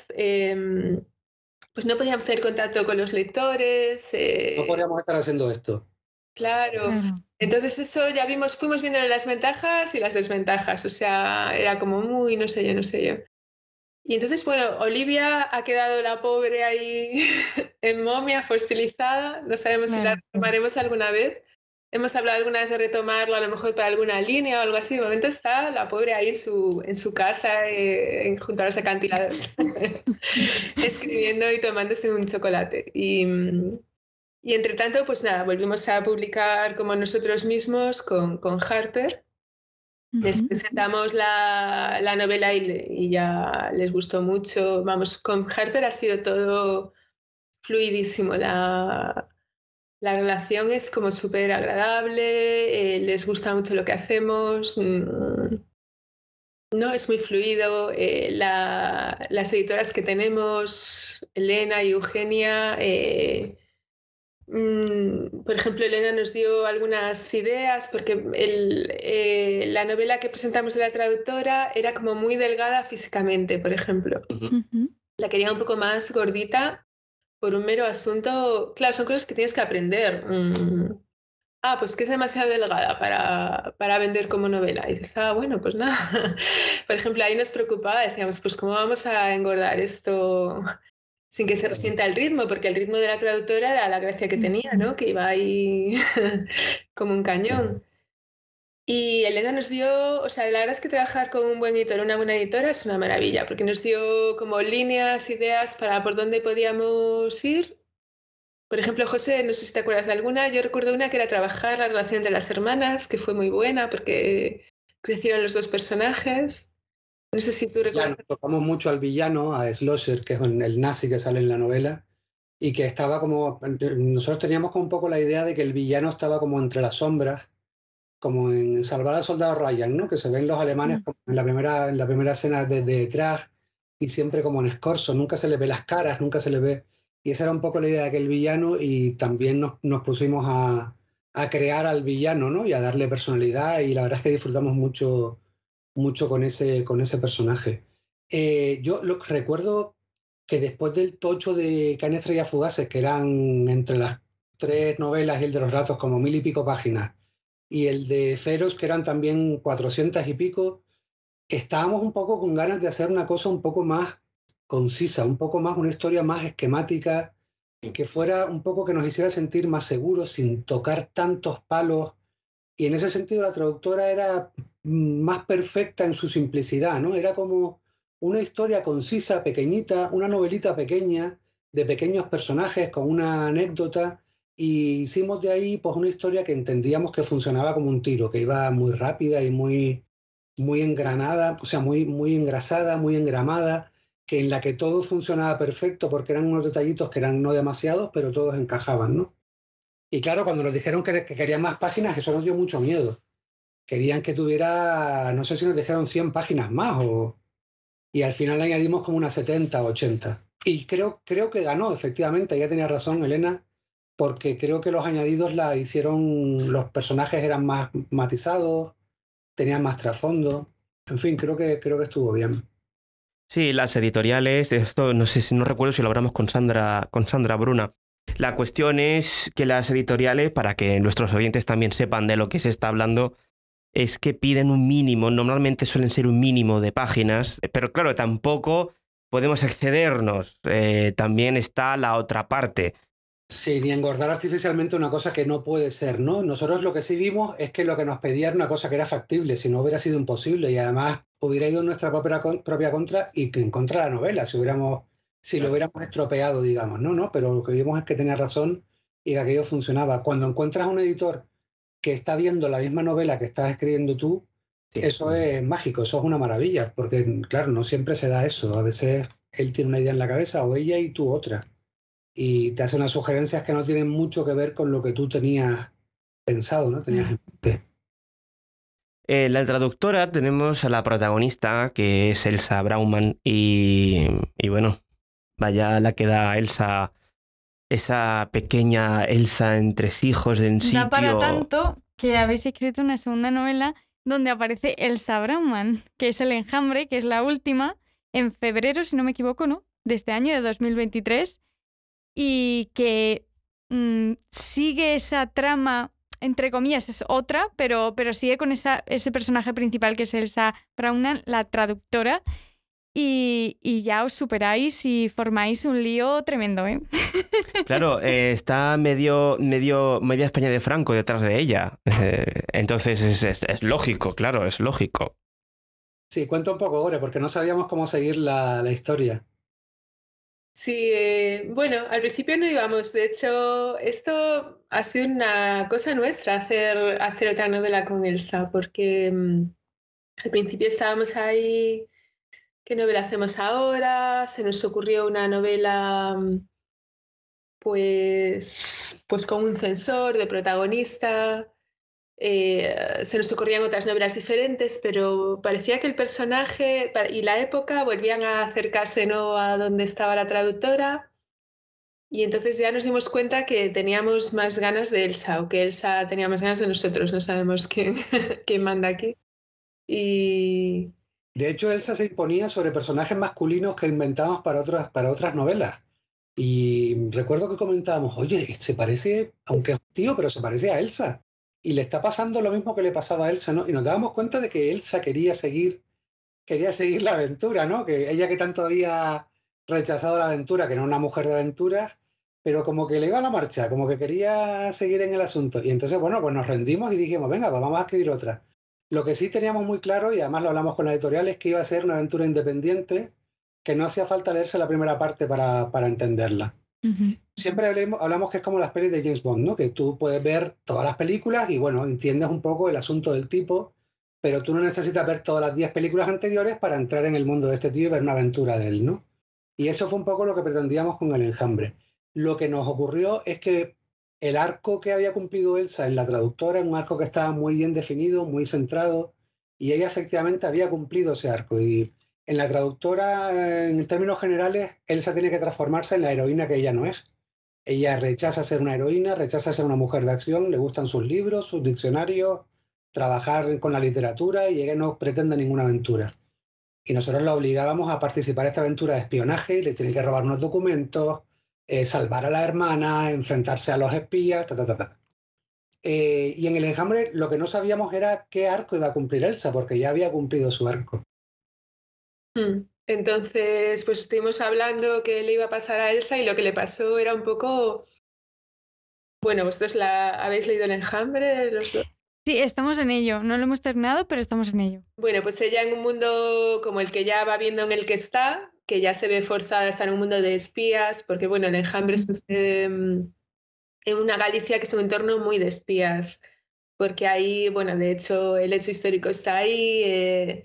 pues no podíamos tener contacto con los lectores. No podríamos estar haciendo esto. Claro. Entonces eso ya fuimos viendo las ventajas y las desventajas. O sea, era como muy, no sé yo. Y entonces, bueno, Olivia ha quedado la pobre ahí en momia, fossilizada. No sabemos si la retomaremos alguna vez. Hemos hablado alguna vez de retomarlo, a lo mejor para alguna línea o algo así. De momento está la pobre ahí en su casa, junto a los acantilados, escribiendo y tomándose un chocolate. Y entre tanto, pues nada, volvimos a publicar como nosotros mismos con Harper. Les presentamos la novela y ya les gustó mucho. Vamos, con Harper ha sido todo fluidísimo. La relación es como súper agradable, les gusta mucho lo que hacemos. ¿no? Es muy fluido. Las editoras que tenemos, Elena y Eugenia, por ejemplo, Elena nos dio algunas ideas porque la novela que presentamos de la traductora era como muy delgada físicamente, por ejemplo. La quería un poco más gordita por un mero asunto. Claro, son cosas que tienes que aprender. Pues que es demasiado delgada para vender como novela. Y dices, bueno, pues nada. Por ejemplo, ahí nos preocupaba, decíamos, pues ¿cómo vamos a engordar esto sin que se resienta el ritmo? Porque el ritmo de la traductora era la gracia que tenía, ¿no? Que iba ahí como un cañón. Y Elena nos dio, o sea, la verdad es que trabajar con un buen editor, una buena editora, es una maravilla, porque nos dio como líneas, ideas para por dónde podíamos ir. Por ejemplo, José, no sé si te acuerdas de alguna, yo recuerdo una que era trabajar la relación de las hermanas, que fue muy buena porque crecieron los dos personajes. No sé si tú recuerdas. Claro, tocamos mucho al villano, a Schlosser, que es el nazi que sale en la novela, y que estaba como, nosotros teníamos como un poco la idea de que el villano estaba como entre las sombras, como en Salvar al Soldado Ryan, ¿no? Que se ven los alemanes como en la primera escena desde detrás y siempre como en escorzo, nunca se le ve las caras, nunca se le ve. Y esa era un poco la idea de aquel villano y también nos pusimos a crear al villano, ¿no? Y a darle personalidad y la verdad es que disfrutamos mucho, mucho con ese personaje. Yo recuerdo que después del tocho de Caen Estrellas Fugaces, que eran entre las 3 novelas y el de los ratos como 1000 y pico páginas, y el de Feroz, que eran también 400 y pico, estábamos un poco con ganas de hacer una cosa un poco más concisa, un poco más, una historia más esquemática, que fuera un poco que nos hiciera sentir más seguros, sin tocar tantos palos. Y en ese sentido la traductora era más perfecta en su simplicidad, ¿no? Era como una historia concisa, pequeñita, una novelita pequeña, de pequeños personajes con una anécdota, y hicimos de ahí pues una historia que entendíamos que funcionaba como un tiro, que iba muy rápida y muy engranada, o sea, muy engrasada, muy engramada, que en la que todo funcionaba perfecto porque eran unos detallitos que eran no demasiados, pero todos encajaban, ¿no? Y claro, cuando nos dijeron que querían más páginas, eso nos dio mucho miedo. Querían que tuviera, no sé si nos dijeron 100 páginas más, y al final le añadimos como unas 70 o 80. Y creo que ganó, efectivamente, ya tenía razón Elena, porque creo que los añadidos la hicieron, los personajes eran más matizados, tenían más trasfondo. En fin, creo que estuvo bien. Sí, las editoriales, esto no sé si no recuerdo si lo hablamos con Sandra Bruna. La cuestión es que las editoriales, para que nuestros oyentes también sepan de lo que se está hablando, es que piden un mínimo, normalmente suelen ser un mínimo de páginas, pero claro, tampoco podemos excedernos. También está la otra parte. Sí, ni engordar artificialmente una cosa que no puede ser, ¿no? Nosotros lo que sí vimos es que lo que nos pedía era una cosa que era factible, si no hubiera sido imposible y además hubiera ido en nuestra propia contra y que en contra de la novela, si lo hubiéramos estropeado, digamos, ¿no? Pero lo que vimos es que tenía razón y que aquello funcionaba. Cuando encuentras a un editor que está viendo la misma novela que estás escribiendo tú, sí, eso es mágico, eso es una maravilla, porque claro, no siempre se da eso. A veces él tiene una idea en la cabeza o ella y tú otra. Y te hace unas sugerencias que no tienen mucho que ver con lo que tú tenías pensado, ¿no? Tenías en mente. La traductora tenemos a la protagonista, que es Elsa Brauman, y bueno, vaya la que da Elsa, esa pequeña Elsa en Tres hijos en sitio... Da para tanto que habéis escrito una segunda novela donde aparece Elsa Brauman, que es El enjambre, que es la última, en febrero, si no me equivoco, ¿no? De este año, de 2023, y que sigue esa trama, entre comillas, es otra, pero sigue con ese personaje principal que es Elsa Brauman, la traductora, y ya os superáis y formáis un lío tremendo, ¿eh? Claro, está media España de Franco detrás de ella. Entonces es lógico, claro, es lógico. Sí, cuenta un poco, Gore, porque no sabíamos cómo seguir la historia. Sí, bueno, al principio no íbamos. De hecho, esto ha sido una cosa nuestra, hacer otra novela con Elsa, porque al principio estábamos ahí, ¿qué novela hacemos ahora? Se nos ocurrió una novela pues con un censor de protagonista, se nos ocurrían otras novelas diferentes, pero parecía que el personaje y la época volvían a acercarse, ¿no?, a donde estaba la traductora. Y entonces ya nos dimos cuenta que teníamos más ganas de Elsa, o que Elsa tenía más ganas de nosotros. No sabemos quién, quién manda aquí. Y De hecho, Elsa se imponía sobre personajes masculinos que inventamos para otras novelas. Y recuerdo que comentábamos, oye, se parece, aunque es un tío, pero se parece a Elsa. Y le está pasando lo mismo que le pasaba a Elsa, ¿no? Y nos dábamos cuenta de que Elsa quería seguir la aventura, ¿no? Que ella, que tanto había rechazado la aventura, que no era una mujer de aventuras, pero como que le iba a la marcha, como que quería seguir en el asunto. Y entonces, bueno, pues nos rendimos y dijimos, venga, pues vamos a escribir otra. Lo que sí teníamos muy claro, y además lo hablamos con la editorial, es que iba a ser una aventura independiente, que no hacía falta leerse la primera parte para entenderla. Siempre hablamos que es como las pelis de James Bond, ¿no? Que tú puedes ver todas las películas y, bueno, entiendes un poco el asunto del tipo, pero tú no necesitas ver todas las 10 películas anteriores para entrar en el mundo de este tío y ver una aventura de él, ¿no? Y eso fue un poco lo que pretendíamos con El Enjambre. Lo que nos ocurrió es que el arco que había cumplido Elsa en la traductora es un arco que estaba muy bien definido, muy centrado, y ella efectivamente había cumplido ese arco. Y en la traductora, en términos generales, Elsa tiene que transformarse en la heroína que ella no es. Ella rechaza ser una heroína, rechaza ser una mujer de acción, le gustan sus libros, sus diccionarios, trabajar con la literatura, y ella no pretende ninguna aventura. Y nosotros la obligábamos a participar en esta aventura de espionaje, y le tiene que robar unos documentos, salvar a la hermana, enfrentarse a los espías, y en El Enjambre lo que no sabíamos era qué arco iba a cumplir Elsa, porque ya había cumplido su arco. Entonces, pues estuvimos hablando qué le iba a pasar a Elsa, y lo que le pasó era un poco... Bueno, ¿vosotros habéis leído El Enjambre, los dos? Sí, estamos en ello. No lo hemos terminado, pero estamos en ello. Bueno, pues ella, en un mundo como el que ya va viendo en el que está, que ya se ve forzada a estar en un mundo de espías, porque bueno, El Enjambre sucede en una Galicia que es un entorno muy de espías, porque ahí, bueno, de hecho el hecho histórico está ahí.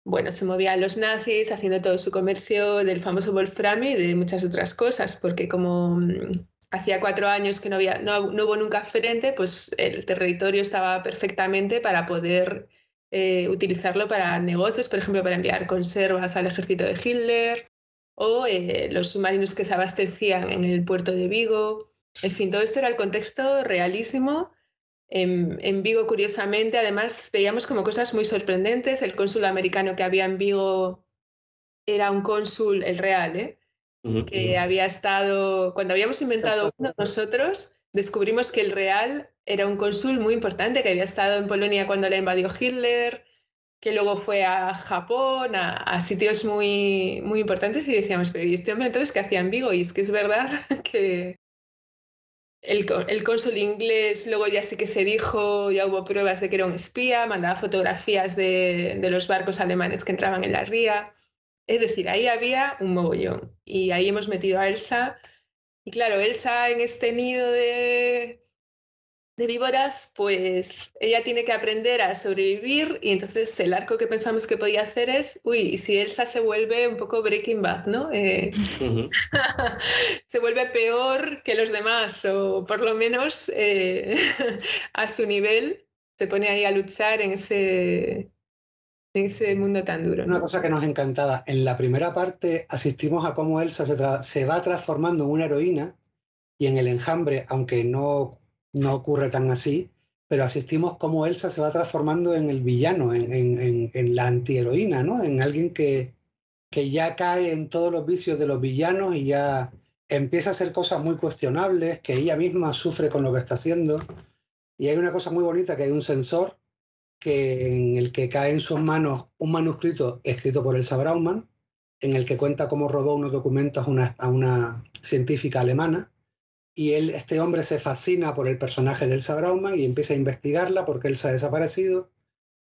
Bueno, se movían los nazis haciendo todo su comercio del famoso wolframio y de muchas otras cosas, porque como hacía 4 años que no hubo nunca frente, pues el territorio estaba perfectamente para poder utilizarlo para negocios, por ejemplo, para enviar conservas al ejército de Hitler, o los submarinos que se abastecían en el puerto de Vigo. En fin, todo esto era el contexto realísimo. En Vigo, curiosamente, además veíamos como cosas muy sorprendentes. El cónsul americano que había en Vigo era un cónsul, el real, que había estado... Cuando habíamos inventado uno nosotros, descubrimos que el real era un cónsul muy importante, que había estado en Polonia cuando la invadió Hitler, que luego fue a Japón, a sitios muy, muy importantes, y decíamos, pero ¿y este hombre entonces qué hacía en Vigo? Y es que es verdad que... El cónsul inglés luego ya sí que se dijo, ya hubo pruebas de que era un espía, mandaba fotografías de los barcos alemanes que entraban en la ría. Es decir, ahí había un mogollón. Y ahí hemos metido a Elsa. Y claro, Elsa, en este nido de víboras, pues ella tiene que aprender a sobrevivir, y entonces el arco que pensamos que podía hacer es, uy, y si Elsa se vuelve un poco Breaking Bad, ¿no? Se vuelve peor que los demás, o por lo menos a su nivel, se pone ahí a luchar en ese mundo tan duro, ¿no? Una cosa que nos encantaba, en la primera parte asistimos a cómo Elsa se va transformando en una heroína, y en El Enjambre, aunque no ocurre tan así, pero asistimos cómo Elsa se va transformando en el villano, en la antiheroína, ¿no? En alguien que ya cae en todos los vicios de los villanos y ya empieza a hacer cosas muy cuestionables, que ella misma sufre con lo que está haciendo. Y hay una cosa muy bonita, que hay un sensor en el que cae en sus manos un manuscrito escrito por Elsa Brauman, en el que cuenta cómo robó unos documentos a una científica alemana. Y este hombre se fascina por el personaje de Elsa Brauman y empieza a investigarla porque Elsa ha desaparecido.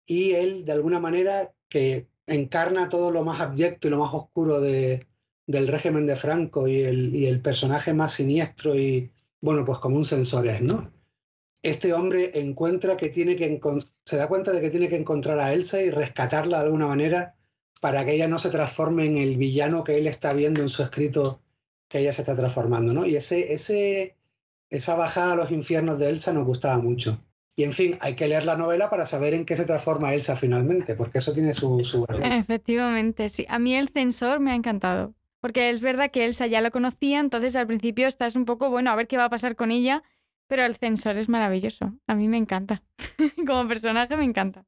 Y él, de alguna manera, que encarna todo lo más abyecto y lo más oscuro del régimen de Franco, y el personaje más siniestro y, bueno, pues como un sensor es, ¿no? Este hombre se da cuenta de que tiene que encontrar a Elsa y rescatarla de alguna manera para que ella no se transforme en el villano que él está viendo en su escrito, que ella se está transformando, ¿no? Y esa bajada a los infiernos de Elsa nos gustaba mucho. Y en fin, hay que leer la novela para saber en qué se transforma Elsa finalmente, porque eso tiene su Efectivamente, sí. A mí el censor me ha encantado, porque es verdad que Elsa ya lo conocía, entonces al principio estás un poco, bueno, a ver qué va a pasar con ella, pero el censor es maravilloso. A mí me encanta. Como personaje me encanta.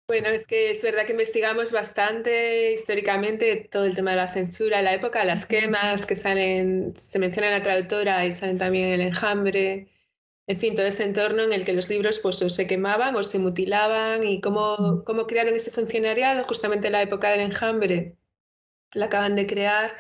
Bueno, es que es verdad que investigamos bastante históricamente todo el tema de la censura en la época, las quemas que salen, se menciona en la traductora y salen también en el Enjambre, en fin, todo ese entorno en el que los libros pues o se quemaban o se mutilaban y cómo crearon ese funcionariado justamente en la época del Enjambre. La acaban de crear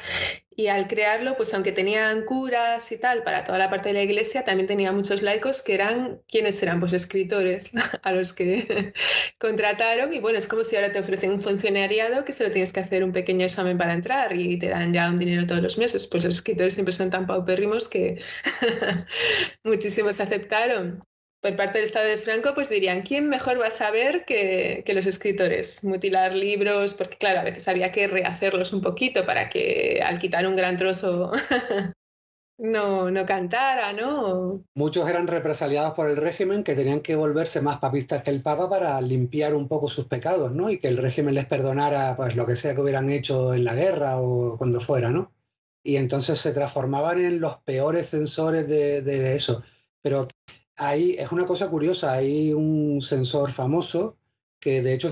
y al crearlo, pues aunque tenían curas y tal para toda la parte de la iglesia, también tenía muchos laicos que eran, ¿quiénes eran? Pues escritores a los que contrataron y bueno, es como si ahora te ofrecen un funcionariado que solo tienes que hacer un pequeño examen para entrar y te dan ya un dinero todos los meses. Pues los escritores siempre son tan paupérrimos que muchísimos aceptaron. Por parte del Estado de Franco, pues dirían, ¿quién mejor va a saber que los escritores? Mutilar libros, porque claro, a veces había que rehacerlos un poquito para que al quitar un gran trozo no cantara, ¿no? Muchos eran represaliados por el régimen que tenían que volverse más papistas que el Papa para limpiar un poco sus pecados, ¿no? Y que el régimen les perdonara pues lo que sea que hubieran hecho en la guerra o cuando fuera, ¿no? Y entonces se transformaban en los peores censores de eso. Pero ahí es una cosa curiosa, hay un censor famoso que de hecho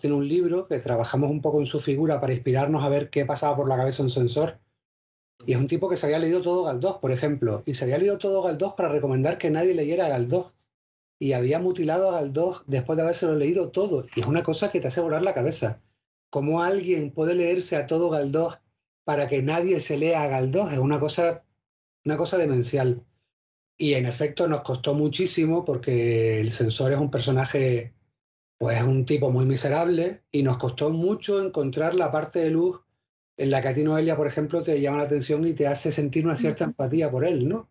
tiene un libro que trabajamos un poco en su figura para inspirarnos a ver qué pasaba por la cabeza de un censor. Y es un tipo que se había leído todo Galdós, por ejemplo, y se había leído todo Galdós para recomendar que nadie leyera Galdós. Y había mutilado a Galdós después de habérselo leído todo. Y es una cosa que te hace volar la cabeza. ¿Cómo alguien puede leerse a todo Galdós para que nadie se lea a Galdós? Es una cosa demencial. Y en efecto nos costó muchísimo porque el censor es un personaje, pues es un tipo muy miserable y nos costó mucho encontrar la parte de luz en la que a ti, Noelia, por ejemplo, te llama la atención y te hace sentir una cierta empatía por él, ¿no?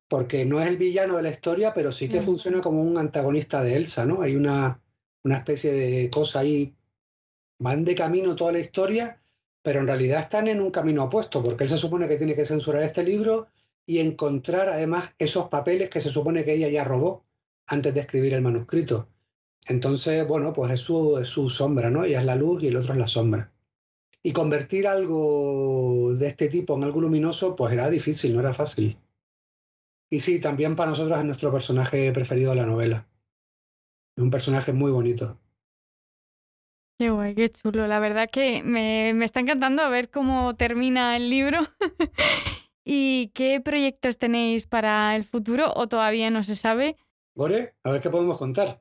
Porque no es el villano de la historia, pero sí que funciona como un antagonista de Elsa, ¿no? Hay una especie de cosa ahí, van de camino toda la historia, pero en realidad están en un camino opuesto, porque él se supone que tiene que censurar este libro y encontrar además esos papeles que se supone que ella ya robó antes de escribir el manuscrito. Entonces, bueno, pues es su sombra, ¿no? Ella es la luz y el otro es la sombra. Y convertir algo de este tipo en algo luminoso, pues era difícil, no era fácil. Y sí, también para nosotros es nuestro personaje preferido de la novela. Es un personaje muy bonito. Qué guay, qué chulo. La verdad que me está encantando a ver cómo termina el libro. ¿Y qué proyectos tenéis para el futuro o todavía no se sabe? Gore, a ver qué podemos contar.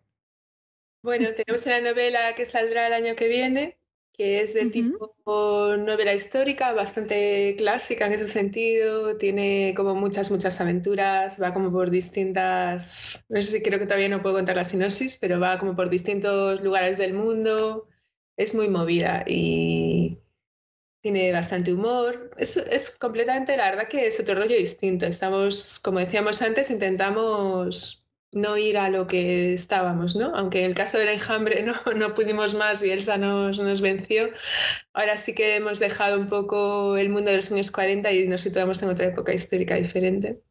Bueno, tenemos una novela que saldrá el año que viene, que es de tipo novela histórica, bastante clásica en ese sentido, tiene como muchas aventuras, va como por distintas, no sé si creo que todavía no puedo contar la sinopsis, pero va como por distintos lugares del mundo, es muy movida y tiene bastante humor, es completamente, la verdad que es otro rollo distinto, estamos, como decíamos antes, intentamos no ir a lo que estábamos, ¿no? Aunque en el caso del Enjambre no pudimos más y Elsa nos venció, ahora sí que hemos dejado un poco el mundo de los años 40 y nos situamos en otra época histórica diferente.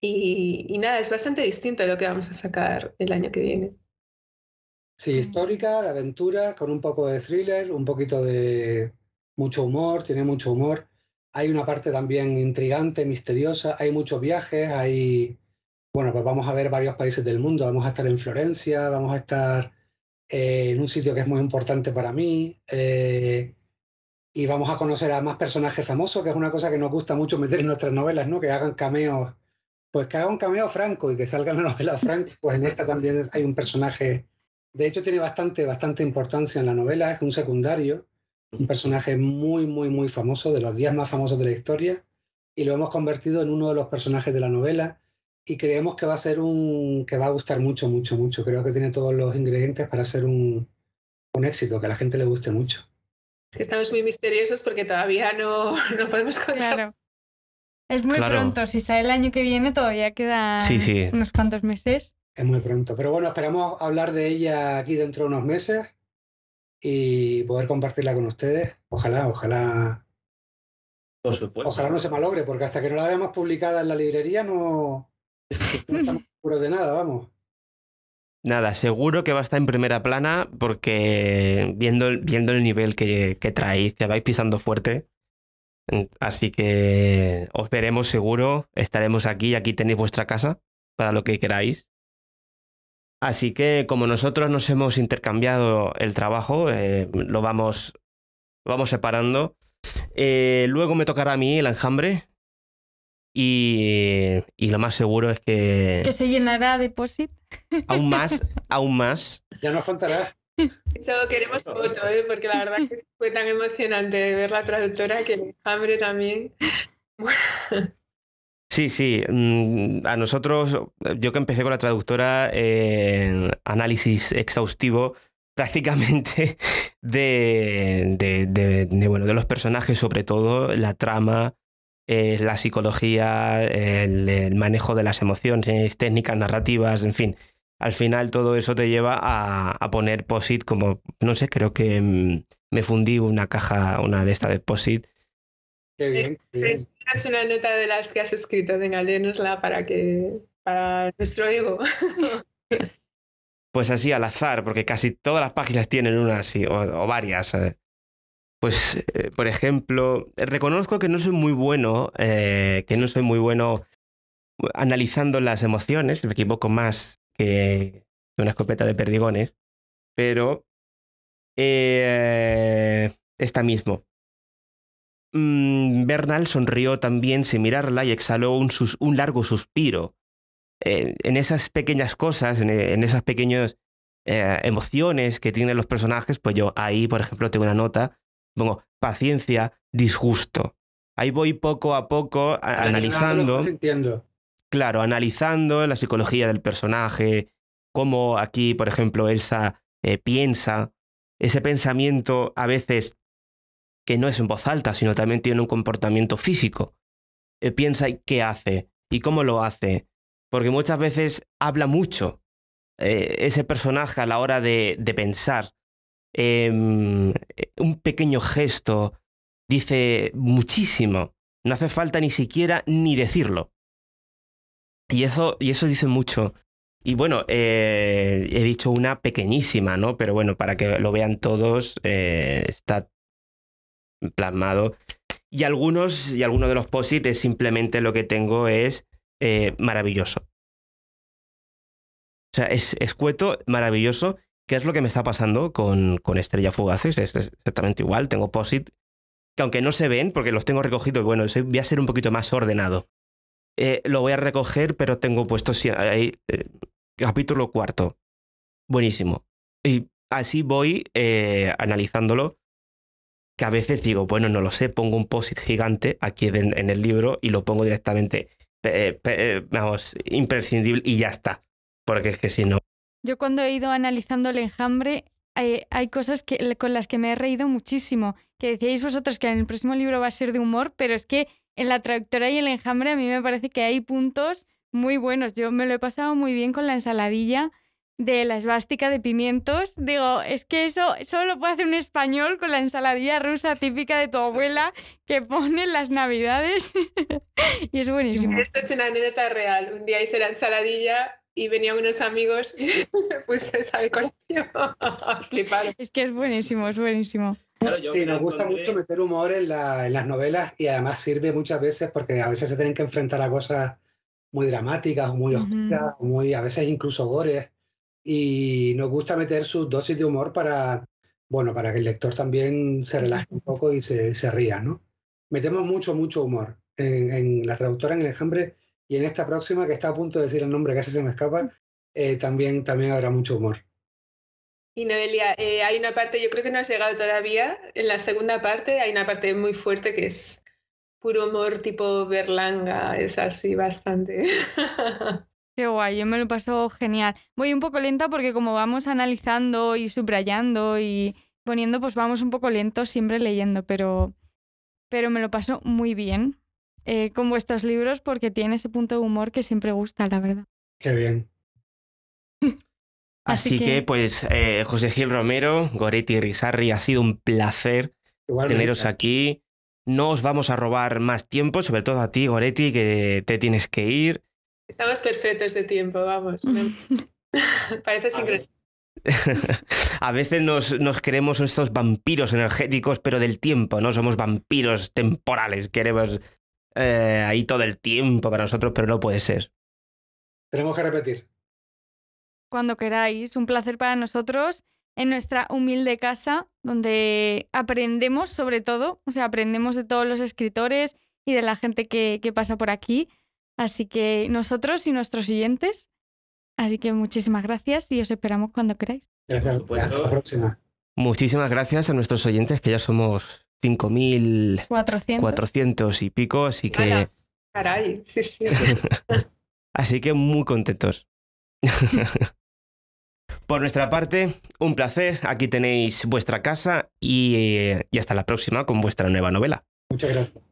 Y nada, es bastante distinto a lo que vamos a sacar el año que viene. Sí, histórica, de aventura, con un poco de thriller, un poquito de mucho humor, tiene mucho humor. Hay una parte también intrigante, misteriosa, hay muchos viajes, bueno, pues vamos a ver varios países del mundo, vamos a estar en Florencia, vamos a estar en un sitio que es muy importante para mí, y vamos a conocer a más personajes famosos, que es una cosa que nos gusta mucho meter en nuestras novelas, ¿no? Que hagan cameos, pues que haga un cameo Franco y que salga en la novela Franco, pues en esta también hay un personaje, de hecho tiene bastante importancia en la novela, es un secundario, un personaje muy famoso, de los 10 más famosos de la historia, y lo hemos convertido en uno de los personajes de la novela, y creemos que va a ser que va a gustar mucho. Creo que tiene todos los ingredientes para ser un éxito, que a la gente le guste mucho. Es que estamos muy misteriosos porque todavía no podemos contar. Claro. Es muy pronto, si sale el año que viene todavía quedan unos cuantos meses. Es muy pronto, pero bueno, esperamos hablar de ella aquí dentro de unos meses y poder compartirla con ustedes. Ojalá. Por supuesto. Ojalá no se malogre, porque hasta que no la veamos publicada en la librería no estamos Pero de nada, vamos. Nada, seguro que va a estar en primera plana porque viendo el nivel que traéis, que vais pisando fuerte. Así que os veremos seguro, estaremos aquí y aquí tenéis vuestra casa para lo que queráis. Así que como nosotros nos hemos intercambiado el trabajo, lo vamos separando. Luego me tocará a mí el enjambre y lo más seguro es que... Que se llenará de POSIT. Aún más. Ya nos contarás. Eso queremos foto, porque la verdad que fue tan emocionante ver la traductora que el enjambre también. Sí. A nosotros, yo que empecé con la traductora, análisis exhaustivo prácticamente de los personajes, sobre todo la trama, la psicología, el manejo de las emociones, técnicas narrativas, en fin. Al final todo eso te lleva a poner POSIT como, no sé, creo que me fundí una de estas de POSIT. Qué bien, qué bien. Es una nota de las que has escrito, venga, léenosla para nuestro ego. Pues así al azar, porque casi todas las páginas tienen una así, o varias. Pues, por ejemplo, reconozco que no soy muy bueno analizando las emociones, me equivoco más que una escopeta de perdigones, pero esta mismo. Bernal sonrió también sin mirarla y exhaló un largo suspiro. En esas pequeñas cosas, en esas pequeñas emociones que tienen los personajes, pues yo ahí, por ejemplo, tengo una nota, pongo paciencia, disgusto. Ahí voy poco a poco analizando. Claro, analizando la psicología del personaje, cómo aquí, por ejemplo, Elsa piensa, ese pensamiento a veces que no es en voz alta, sino también tiene un comportamiento físico. Piensa qué hace y cómo lo hace, porque muchas veces habla mucho ese personaje a la hora de pensar. Un pequeño gesto dice muchísimo, no hace falta ni siquiera ni decirlo. Y eso dice mucho. Y bueno, he dicho una pequeñísima, ¿no? Pero bueno, para que lo vean todos, está plasmado. Y algunos de los posits simplemente lo que tengo es maravilloso. O sea, es escueto, maravilloso. ¿Qué es lo que me está pasando con Estrella Fugaces? Es exactamente igual. Tengo posit que aunque no se ven, porque los tengo recogidos, bueno, voy a ser un poquito más ordenado. Lo voy a recoger, pero tengo puesto ahí, capítulo 4. Buenísimo. Y así voy analizándolo, que a veces digo, bueno, no lo sé, pongo un post-it gigante aquí en el libro y lo pongo directamente, vamos, imprescindible y ya está. Porque es que si no... Yo cuando he ido analizando el enjambre, hay cosas con las que me he reído muchísimo. Que decíais vosotros que en el próximo libro va a ser de humor, pero es que en la traductora y el enjambre a mí me parece que hay puntos muy buenos. Yo me lo he pasado muy bien con la ensaladilla de la esvástica de pimientos. Digo, es que eso solo lo puede hacer un español con la ensaladilla rusa típica de tu abuela que pone en las Navidades. Y es buenísimo. Esto es una anécdota real. Un día hice la ensaladilla y venían unos amigos y me puse esa decoración. Fliparon. Es que es buenísimo, es buenísimo. Claro, sí, nos gusta mucho meter humor en las novelas y además sirve muchas veces porque a veces se tienen que enfrentar a cosas muy dramáticas, muy oscuras, a veces incluso gores, y nos gusta meter sus dosis de humor para que el lector también se relaje un poco y se ría, ¿no? Metemos mucho humor en la traductora, en el enjambre, y en esta próxima, que está a punto de decir el nombre, casi se me escapa, también habrá mucho humor. Y Noelia, hay una parte, yo creo que no has llegado todavía, en la segunda parte hay una parte muy fuerte que es puro humor tipo Berlanga, es así bastante. Qué guay, yo me lo paso genial. Voy un poco lenta porque como vamos analizando y subrayando y poniendo, pues vamos un poco lentos siempre leyendo, pero me lo paso muy bien con vuestros libros porque tiene ese punto de humor que siempre gusta, la verdad. Qué bien. Así que pues José Gil Romero, Goretti Risarri, ha sido un placer teneros aquí. No os vamos a robar más tiempo, sobre todo a ti, Goretti, que te tienes que ir. Estamos perfectos de tiempo, vamos. Parece sincronizado. A veces nos creemos estos vampiros energéticos, pero del tiempo, ¿no? Somos vampiros temporales, queremos ahí todo el tiempo para nosotros, pero no puede ser. Tenemos que repetir. Cuando queráis, un placer para nosotros en nuestra humilde casa, donde aprendemos sobre todo, o sea, aprendemos de todos los escritores y de la gente que pasa por aquí. Así que nosotros y nuestros oyentes. Así que muchísimas gracias y os esperamos cuando queráis. Gracias. Hasta la próxima. Muchísimas gracias a nuestros oyentes, que ya somos 5.400 y pico, así que... Caray, sí, sí. Así que muy contentos. Por nuestra parte, un placer. Aquí tenéis vuestra casa y hasta la próxima con vuestra nueva novela. Muchas gracias.